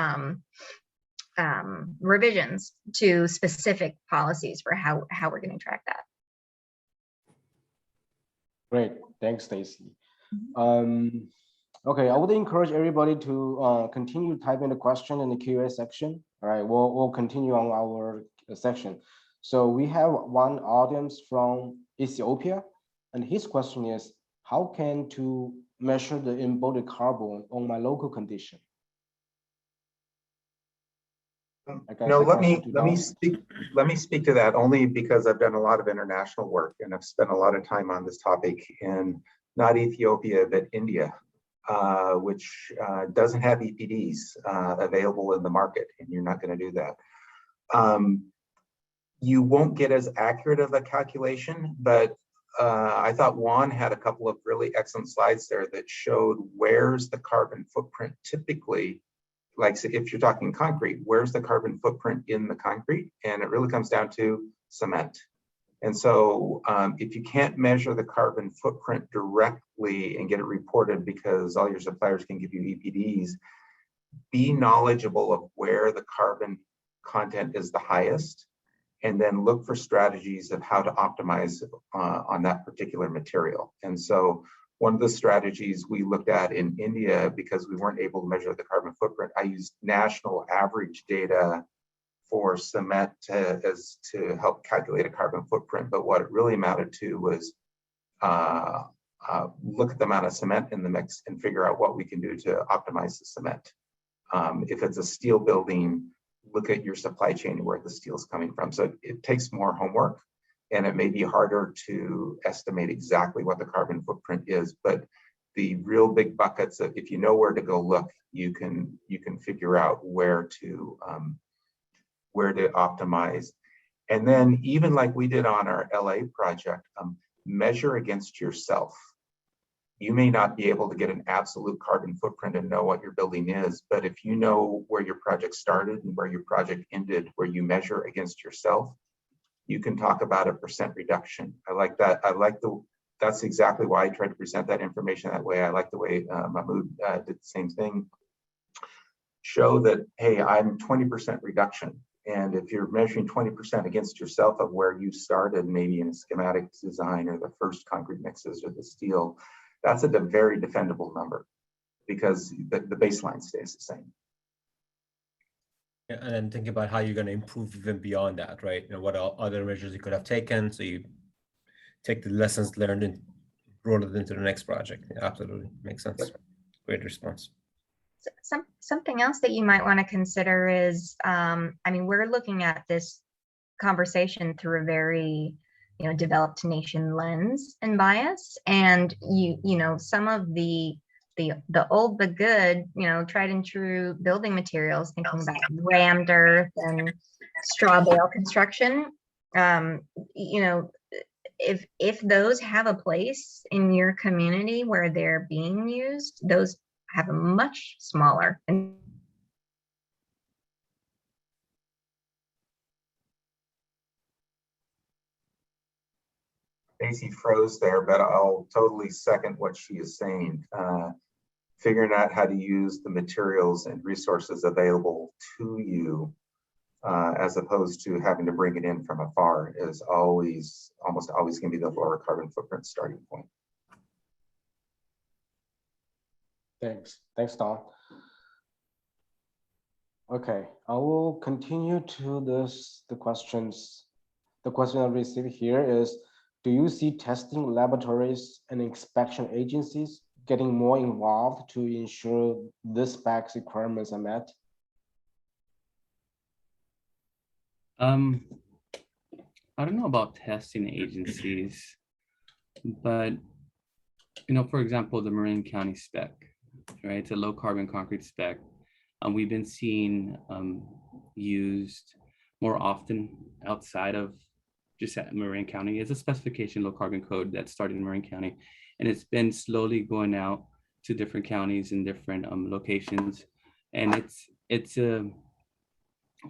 S7: revisions to specific policies for how we're going to track that.
S6: Great, thanks, Stacy. Okay, I would encourage everybody to continue typing the question in the Q&A section. All right, we'll continue on our section. So we have one audience from Ethiopia, and his question is, how can to measure the embodied carbon on my local condition?
S8: Let me speak to that only because I've done a lot of international work and I've spent a lot of time on this topic in not Ethiopia, but India. Which doesn't have EPDs available in the market, and you're not going to do that. You won't get as accurate of a calculation, but I thought Juan had a couple of really excellent slides there that showed where's the carbon footprint typically, like if you're talking concrete, where's the carbon footprint in the concrete? And it really comes down to cement. And so if you can't measure the carbon footprint directly and get it reported because all your suppliers can give you EPDs, be knowledgeable of where the carbon content is the highest, and then look for strategies of how to optimize on that particular material. And so one of the strategies we looked at in India, because we weren't able to measure the carbon footprint, I used national average data for cement to help calculate a carbon footprint. But what it really amounted to was look at the amount of cement in the mix and figure out what we can do to optimize the cement. If it's a steel building, look at your supply chain and where the steel is coming from. So it takes more homework, and it may be harder to estimate exactly what the carbon footprint is, but the real big buckets of, if you know where to go look, you can figure out where to optimize. And then even like we did on our LA project, measure against yourself. You may not be able to get an absolute carbon footprint and know what your building is, but if you know where your project started and where your project ended, where you measure against yourself, you can talk about a % reduction. I like that. That's exactly why I tried to present that information that way. I like the way Mahmoud did the same thing. Show that, hey, I'm 20% reduction. And if you're measuring 20% against yourself of where you started, maybe in a schematic design or the first concrete mixes or the steel, that's a very defendable number because the baseline stays the same.
S2: Yeah, and then think about how you're going to improve even beyond that, right? You know, what other measures you could have taken. So you take the lessons learned and roll it into the next project. Yeah, absolutely. Makes sense. Great response.
S7: Something else that you might want to consider is, I mean, we're looking at this conversation through a very, developed nation lens and bias, and some of the old but good, tried and true building materials, thinking about rammed earth and straw bale construction. If those have a place in your community where they're being used, those have a much smaller and
S8: Stacy froze there, but I'll totally second what she is saying. Figuring out how to use the materials and resources available to you, as opposed to having to bring it in from afar, is almost always going to be the lower carbon footprint starting point.
S6: Thanks, Don. Okay, I will continue to the questions. The question I received here is, do you see testing laboratories and inspection agencies getting more involved to ensure this specs requirements are met?
S9: I don't know about testing agencies, but for example, the Marin County spec, right? It's a low carbon concrete spec. We've been seeing used more often outside of just at Marin County. It's a specification low carbon code that started in Marin County, and it's been slowly going out to different counties and different locations. And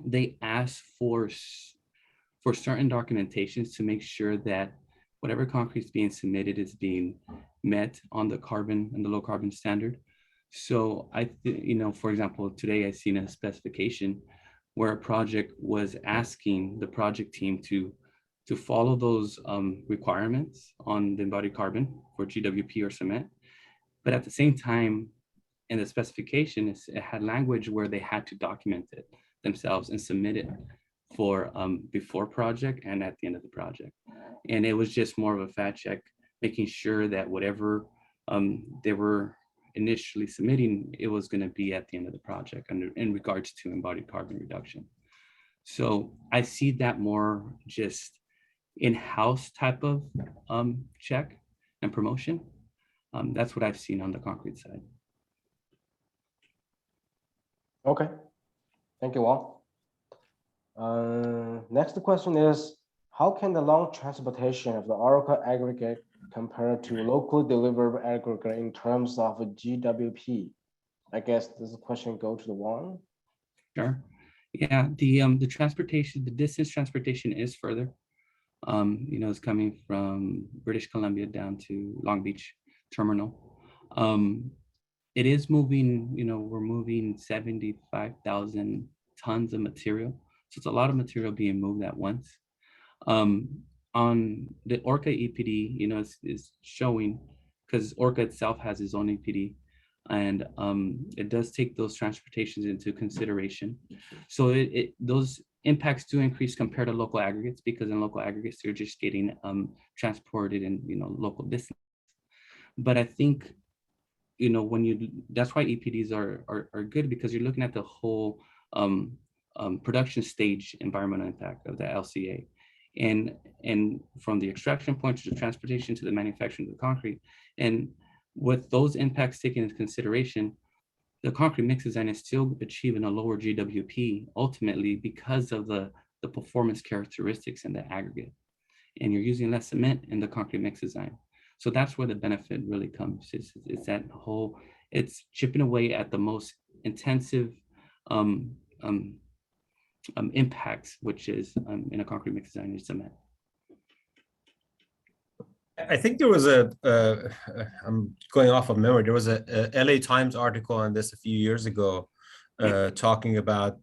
S9: they ask for certain documentations to make sure that whatever concrete is being submitted is being met on the carbon and the low carbon standard. So for example, today I seen a specification where a project was asking the project team to follow those requirements on the embodied carbon for GWP or cement. But at the same time, in the specification, it had language where they had to document it themselves and submit it for before project and at the end of the project. And it was just more of a fact check, making sure that whatever they were initially submitting, it was going to be at the end of the project in regards to embodied carbon reduction. So I see that more just in-house type of check and promotion. That's what I've seen on the concrete side.
S6: Okay, thank you all. Next question is, how can the long transportation of the Oracle aggregate compare to locally delivered aggregate in terms of GWP? I guess this question go to the one.
S9: Sure. Yeah, the transportation, the distance transportation is further. It's coming from British Columbia down to Long Beach terminal. It is moving, we're moving 75,000 tons of material. So it's a lot of material being moved at once. On the Orca EPD, is showing, because Orca itself has its own EPD, and it does take those transportations into consideration. So those impacts do increase compared to local aggregates, because in local aggregates, they're just getting transported in, local distance. But I think, that's why EPDs are good, because you're looking at the whole production stage environmental impact of the LCA. And from the extraction point to the transportation to the manufacturing of the concrete. And with those impacts taken into consideration, the concrete mix design is still achieving a lower GWP ultimately because of the performance characteristics in the aggregate. And you're using less cement in the concrete mix design. So that's where the benefit really comes. It's that whole, it's chipping away at the most intensive impacts, which is in a concrete mix design is cement.
S2: I think there was I'm going off of memory, there was a LA Times article on this a few years ago, talking about,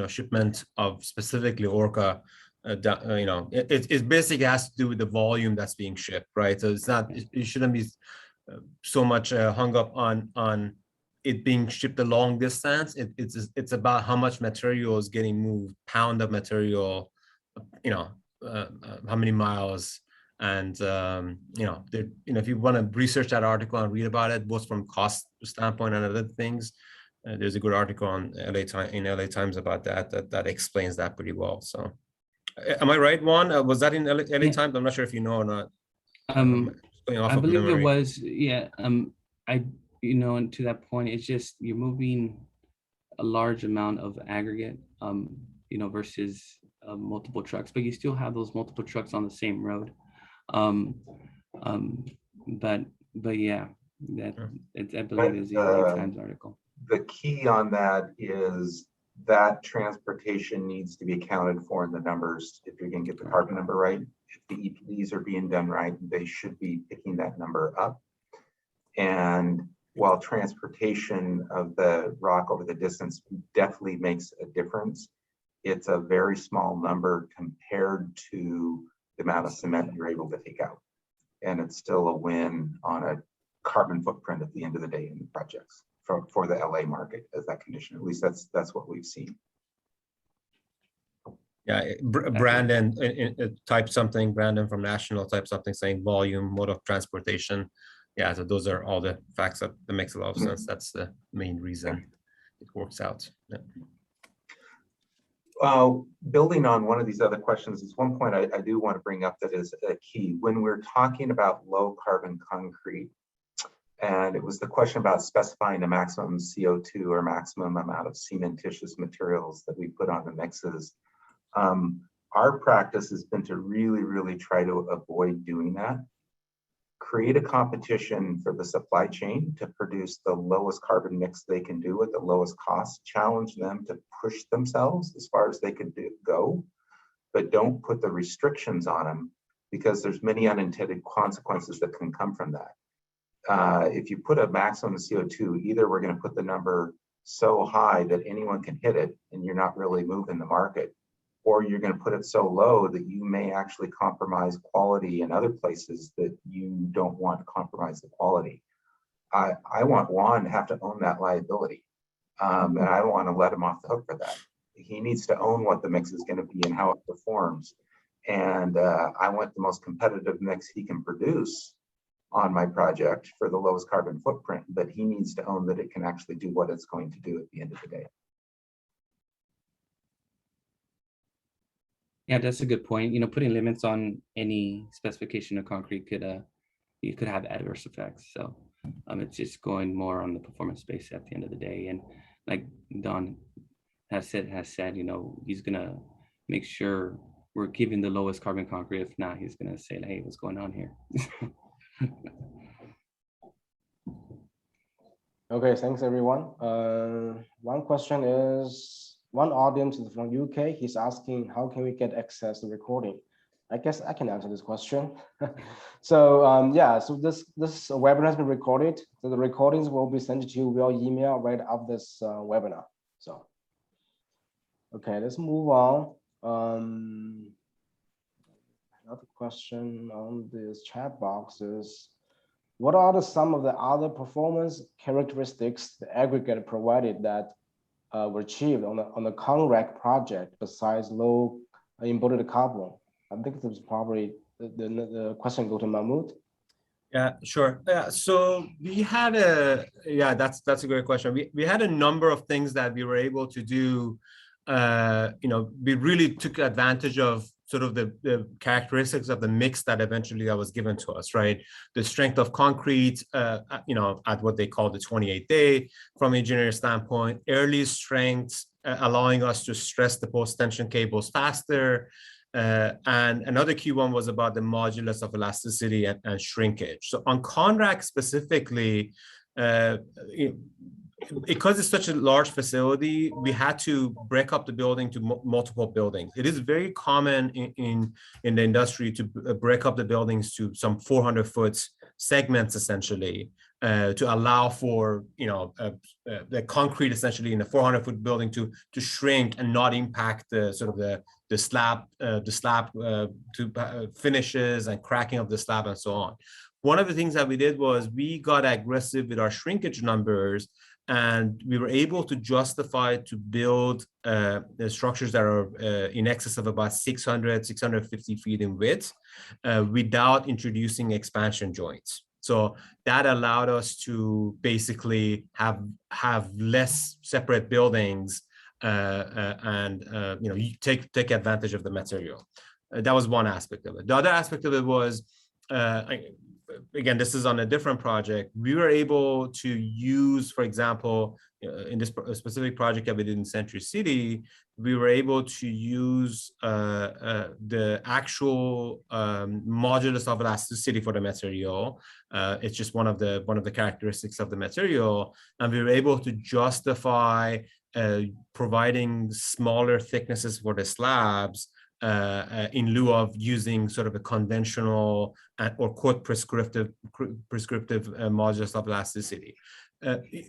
S2: shipment of specifically Orca. It basically has to do with the volume that's being shipped, right? So it's not, it shouldn't be so much hung up on it being shipped a long distance. It's about how much material is getting moved, pound of material, how many miles. And if you want to research that article and read about it, both from cost standpoint and other things, there's a good article on LA Times about that explains that pretty well. So, am I right, Juan? Was that in LA Times? I'm not sure if you know or not. Going off
S9: I
S2: of
S9: believe
S2: memory.
S9: it was. Yeah. And to that point, it's just you're moving a large amount of aggregate, versus multiple trucks, but you still have those multiple trucks on the same road. But yeah, I believe is the LA Times article.
S8: The key on that is that transportation needs to be accounted for in the numbers. If you're going to get the carbon number right, if the EPDs are being done right, they should be picking that number up. And while transportation of the rock over the distance definitely makes a difference, it's a very small number compared to the amount of cement you're able to take out. And it's still a win on a carbon footprint at the end of the day in the projects for the LA market as that condition. At least that's what we've seen.
S2: Yeah, Brandon type something, Brandon from National type something saying volume, mode of transportation. Yeah, so those are all the facts that makes a lot of sense. That's the main reason it works out. Yeah.
S8: Building on one of these other questions, is one point I do want to bring up that is a key. When we're talking about low carbon concrete, and it was the question about specifying the maximum CO2 or maximum amount of cementitious materials that we put on the mixes. Our practice has been to really, really try to avoid doing that. Create a competition for the supply chain to produce the lowest carbon mix they can do at the lowest cost, challenge them to push themselves as far as they could go, but don't put the restrictions on them, because there's many unintended consequences that can come from that. If you put a maximum CO2, either we're going to put the number so high that anyone can hit it and you're not really moving the market, or you're going to put it so low that you may actually compromise quality in other places that you don't want to compromise the quality. I want Juan to have to own that liability, and I don't want to let him off the hook for that. He needs to own what the mix is going to be and how it performs. And I want the most competitive mix he can produce on my project for the lowest carbon footprint, but he needs to own that it can actually do what it's going to do at the end of the day.
S9: Yeah, that's a good point. Putting limits on any specification of concrete you could have adverse effects. So it's just going more on the performance space at the end of the day. And like Don has said, he's gonna make sure we're giving the lowest carbon concrete. If not, he's gonna say, hey, what's going on here?
S6: Okay, thanks everyone. One question is, one audience is from UK. He's asking, how can we get access to recording? I guess I can answer this question. So yeah, so this webinar has been recorded. So the recordings will be sent to you via email right after this webinar. So okay, let's move on. Another question on this chat box is, what are some of the other performance characteristics the aggregate provided that were achieved on the CONRAC project besides low embodied carbon? I think this is probably the question go to Mahmoud.
S2: Yeah, sure. Yeah, so we had that's a great question. We had a number of things that we were able to do. We really took advantage of sort of the characteristics of the mix that eventually was given to us, right? The strength of concrete, at what they call the 28-day from engineer standpoint, early strengths, allowing us to stress the post-tension cables faster. And another key one was about the modulus of elasticity and shrinkage. So on CONRAC specifically, because it's such a large facility, we had to break up the building to multiple buildings. It is very common in the industry to break up the buildings to some 400-foot segments, essentially, to allow for the concrete essentially in a 400-foot building to shrink and not impact the sort of the slab to finishes and cracking of the slab and so on. One of the things that we did was we got aggressive with our shrinkage numbers, and we were able to justify to build the structures that are in excess of about 650 feet in width without introducing expansion joints. So that allowed us to basically have less separate buildings and take advantage of the material. That was one aspect of it. The other aspect of it was, again, this is on a different project. We were able to use, for example, in this specific project that we did in Century City, we were able to use the actual modulus of elasticity for the material. It's just one of the characteristics of the material, and we were able to justify providing smaller thicknesses for the slabs in lieu of using sort of a conventional or quote prescriptive modulus of elasticity.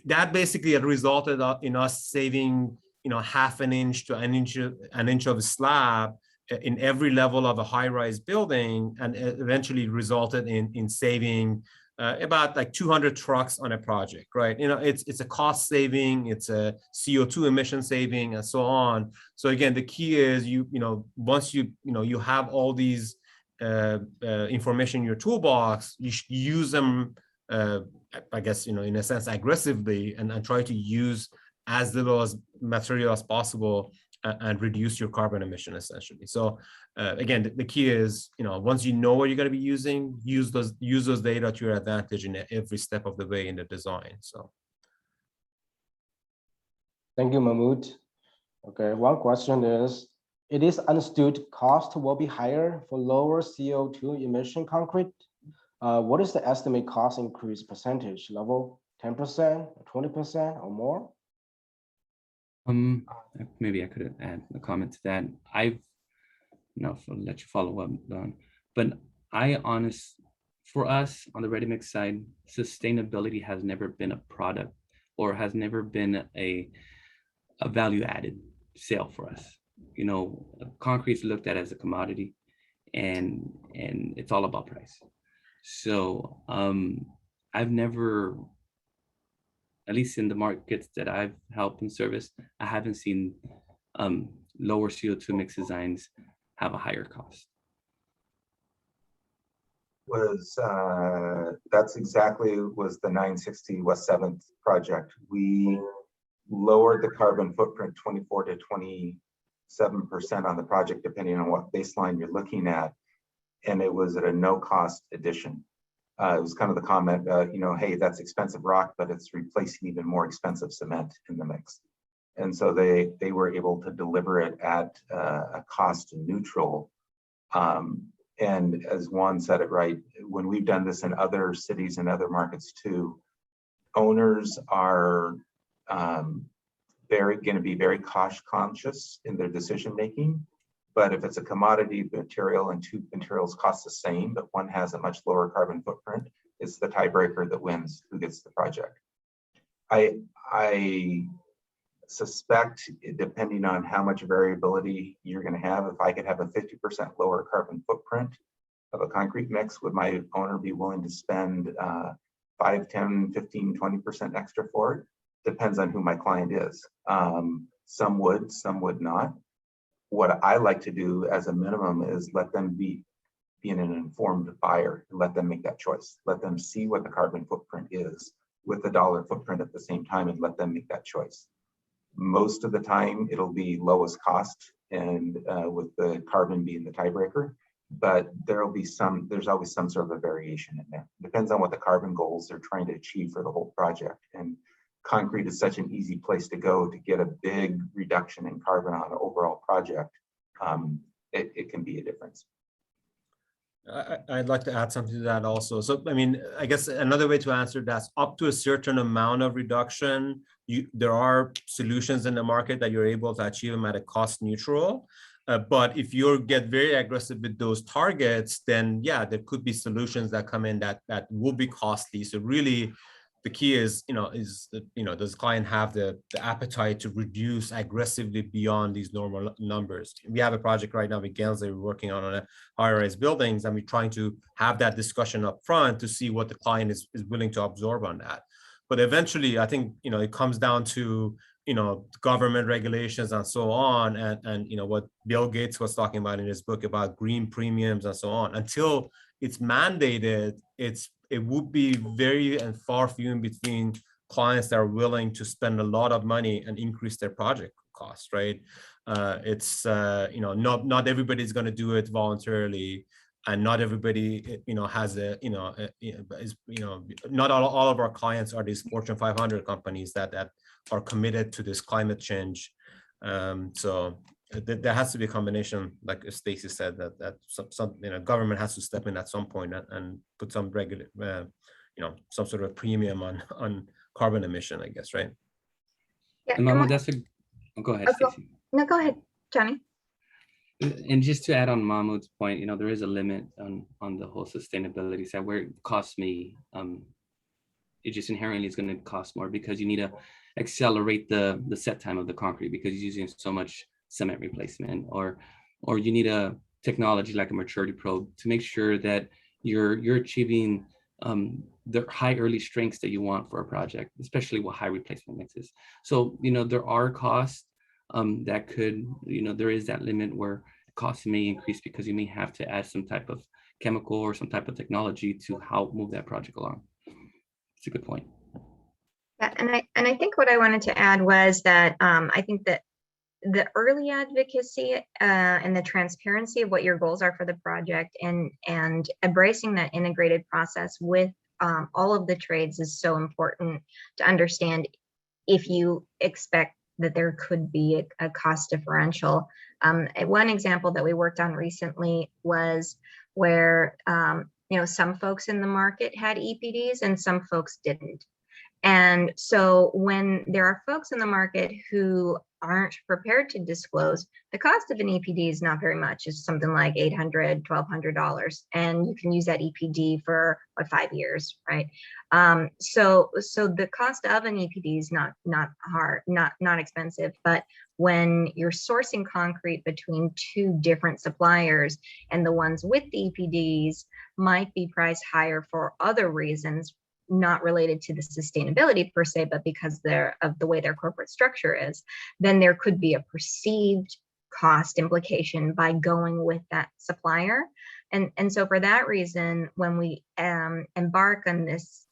S2: That basically resulted in us saving half an inch to an inch of slab in every level of a high-rise building, and eventually resulted in saving about like 200 trucks on a project, right? It's a cost saving, it's a CO2 emission saving, and so on. So again, the key is once you have all these information in your toolbox, you should use them, I guess, in a sense, aggressively, and try to use as little as material as possible and reduce your carbon emission, essentially. So again, the key is, once you know what you're going to be using, use those data to your advantage in every step of the way in the design. So
S6: thank you, Mahmoud. Okay, one question is, it is understood cost will be higher for lower CO2 emission concrete. What is the estimate cost increase percentage level? 10%, 20%, or more?
S9: Maybe I could add a comment to that. I'll let you follow up, Don. But for us on the ready-mix side, sustainability has never been a product or has never been a value-added sale for us. Concrete is looked at as a commodity, and it's all about price. So I've never, at least in the markets that I've helped and serviced, I haven't seen lower CO2 mix designs have a higher cost.
S8: That's exactly was the 960 West 7th project. We lowered the carbon footprint 24 to 27% on the project, depending on what baseline you're looking at. And it was at a no cost addition. It was kind of the comment, hey, that's expensive rock, but it's replacing even more expensive cement in the mix. And so they were able to deliver it at a cost neutral. And as Juan said it right, when we've done this in other cities and other markets too, owners are going to be very cost conscious in their decision making, But if it's a commodity material and two materials cost the same, but one has a much lower carbon footprint, it's the tiebreaker that wins who gets the project. I suspect, depending on how much variability you're going to have, if I could have a 50% lower carbon footprint of a concrete mix, would my owner be willing to spend 5, 10, 15, 20% extra for it? Depends on who my client is. Some would not. What I like to do as a minimum is let them be an informed buyer, let them make that choice. Let them see what the carbon footprint is with the dollar footprint at the same time, and let them make that choice. Most of the time, it'll be lowest cost, and with the carbon being the tiebreaker. But there's always some sort of a variation in there. Depends on what the carbon goals they're trying to achieve for the whole project. And concrete is such an easy place to go to get a big reduction in carbon on an overall project. It can be a difference.
S2: I'd like to add something to that also. So, I mean, I guess another way to answer that's up to a certain amount of reduction, there are solutions in the market that you're able to achieve them at a cost neutral. But if you get very aggressive with those targets, then yeah, there could be solutions that come in that will be costly. So really, the key is, does the client have the appetite to reduce aggressively beyond these normal numbers? We have a project right now with Gensler we're working on a high-rise buildings, and we're trying to have that discussion up front to see what the client is willing to absorb on that. But eventually, I think, it comes down to, government regulations and so on, and what Bill Gates was talking about in his book about green premiums and so on. Until it's mandated, it would be very and far few in between clients that are willing to spend a lot of money and increase their project cost, right? Not everybody's going to do it voluntarily, and not everybody, has not all of our clients are these Fortune 500 companies that are committed to this climate change. So there has to be a combination, like Stacy said, that some government has to step in at some point and put some regular, some sort of premium on carbon emission, I guess, right?
S7: Yeah.
S9: And Mahmoud, go ahead, Stacy.
S7: No, go ahead, Johnny.
S9: And just to add on Mahmoud's point, there is a limit on the whole sustainability side where it costs me. It just inherently is going to cost more because you need to accelerate the set time of the concrete because you're using so much cement replacement, or you need a technology like a maturity probe to make sure that you're achieving the high early strengths that you want for a project, especially with high replacement mixes. So there are costs that could, there is that limit where costs may increase because you may have to add some type of chemical or some type of technology to help move that project along. It's a good point.
S7: Yeah, and I think what I wanted to add was that I think that the early advocacy and the transparency of what your goals are for the project and embracing that integrated process with all of the trades is so important to understand if you expect that there could be a cost differential. One example that we worked on recently was where some folks in the market had EPDs and some folks didn't. And so when there are folks in the market who aren't prepared to disclose, the cost of an EPD is not very much. It's something like $800, $1,200, and you can use that EPD for 5 years, right? So the cost of an EPD is not expensive, but when you're sourcing concrete between two different suppliers and the ones with the EPDs might be priced higher for other reasons, not related to the sustainability per se, but because of the way their corporate structure is, then there could be a perceived cost implication by going with that supplier. And so for that reason, when we embark on this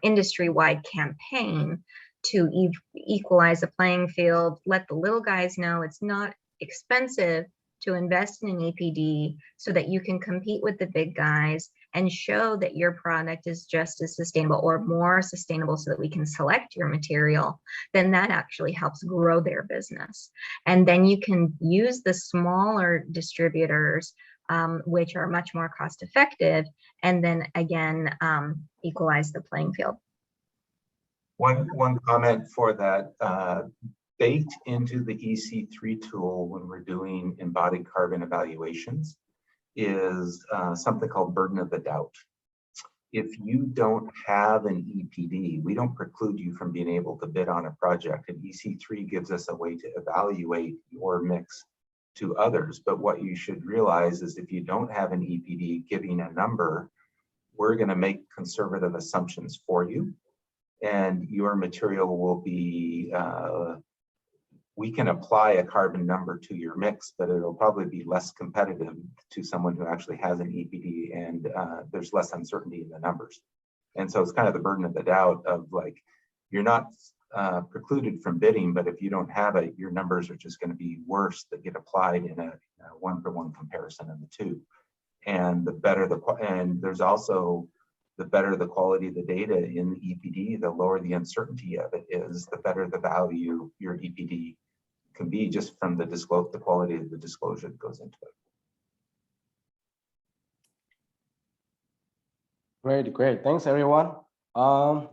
S7: industry-wide campaign to equalize the playing field, let the little guys know it's not expensive to invest in an EPD so that you can compete with the big guys and show that your product is just as sustainable or more sustainable so that we can select your material, then that actually helps grow their business. And then you can use the smaller distributors, which are much more cost effective, and then again, equalize the playing field.
S8: One comment for that, baked into the EC3 tool when we're doing embodied carbon evaluations is something called burden of the doubt. If you don't have an EPD, we don't preclude you from being able to bid on a project, and EC3 gives us a way to evaluate your mix to others. But what you should realize is if you don't have an EPD giving a number, we're going to make conservative assumptions for you, and your material will be, we can apply a carbon number to your mix, but it'll probably be less competitive to someone who actually has an EPD, and there's less uncertainty in the numbers. And so it's kind of the burden of the doubt of like, you're not precluded from bidding, but if you don't have it, your numbers are just going to be worse that get applied in a one-for-one comparison of the two. And the better and there's also the better the quality of the data in the EPD, the lower the uncertainty of it is, the better the value your EPD can be just from the quality of the disclosure that goes into it.
S6: Great. Thanks, everyone.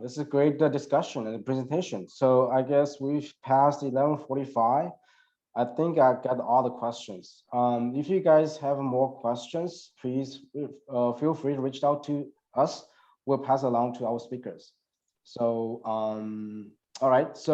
S6: This is a great discussion and presentation. So I guess we've passed 11:45. I think I got all the questions. If you guys have more questions, please feel free to reach out to us. We'll pass along to our speakers. So, all right. So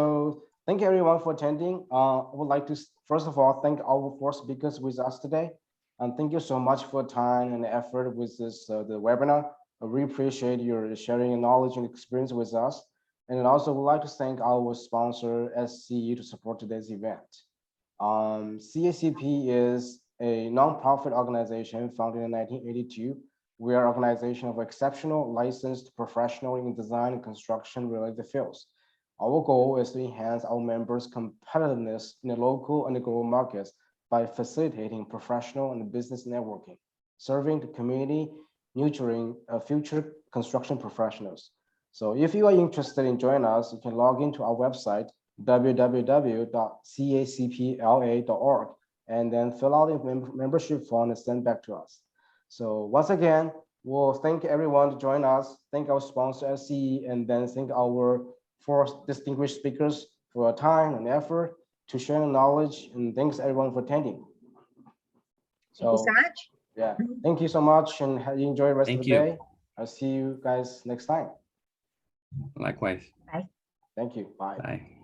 S6: thank you everyone for attending. I would like to, first of all, thank our 4 speakers with us today. And thank you so much for time and effort with this the webinar. I really appreciate your sharing your knowledge and experience with us. And also would like to thank our sponsor, SCE, to support today's event. CACP is a nonprofit organization founded in 1982. We are an organization of exceptional licensed professional in design and construction related fields. Our goal is to enhance our members' competitiveness in the local and the global markets by facilitating professional and business networking, serving the community, nurturing future construction professionals. So if you are interested in joining us, you can log into our website, www.cacpla.org, and then fill out the membership form and send back to us. So once again, we'll thank everyone to join us, thank our sponsor SCE, and then thank our 4 distinguished speakers for your time and effort to share the knowledge, and thanks everyone for attending.
S7: Thank you so much.
S6: Yeah, thank you so much, and enjoy the rest of the day. I'll see you guys next time.
S9: Likewise.
S7: Bye.
S6: Thank you. Bye.
S9: Bye.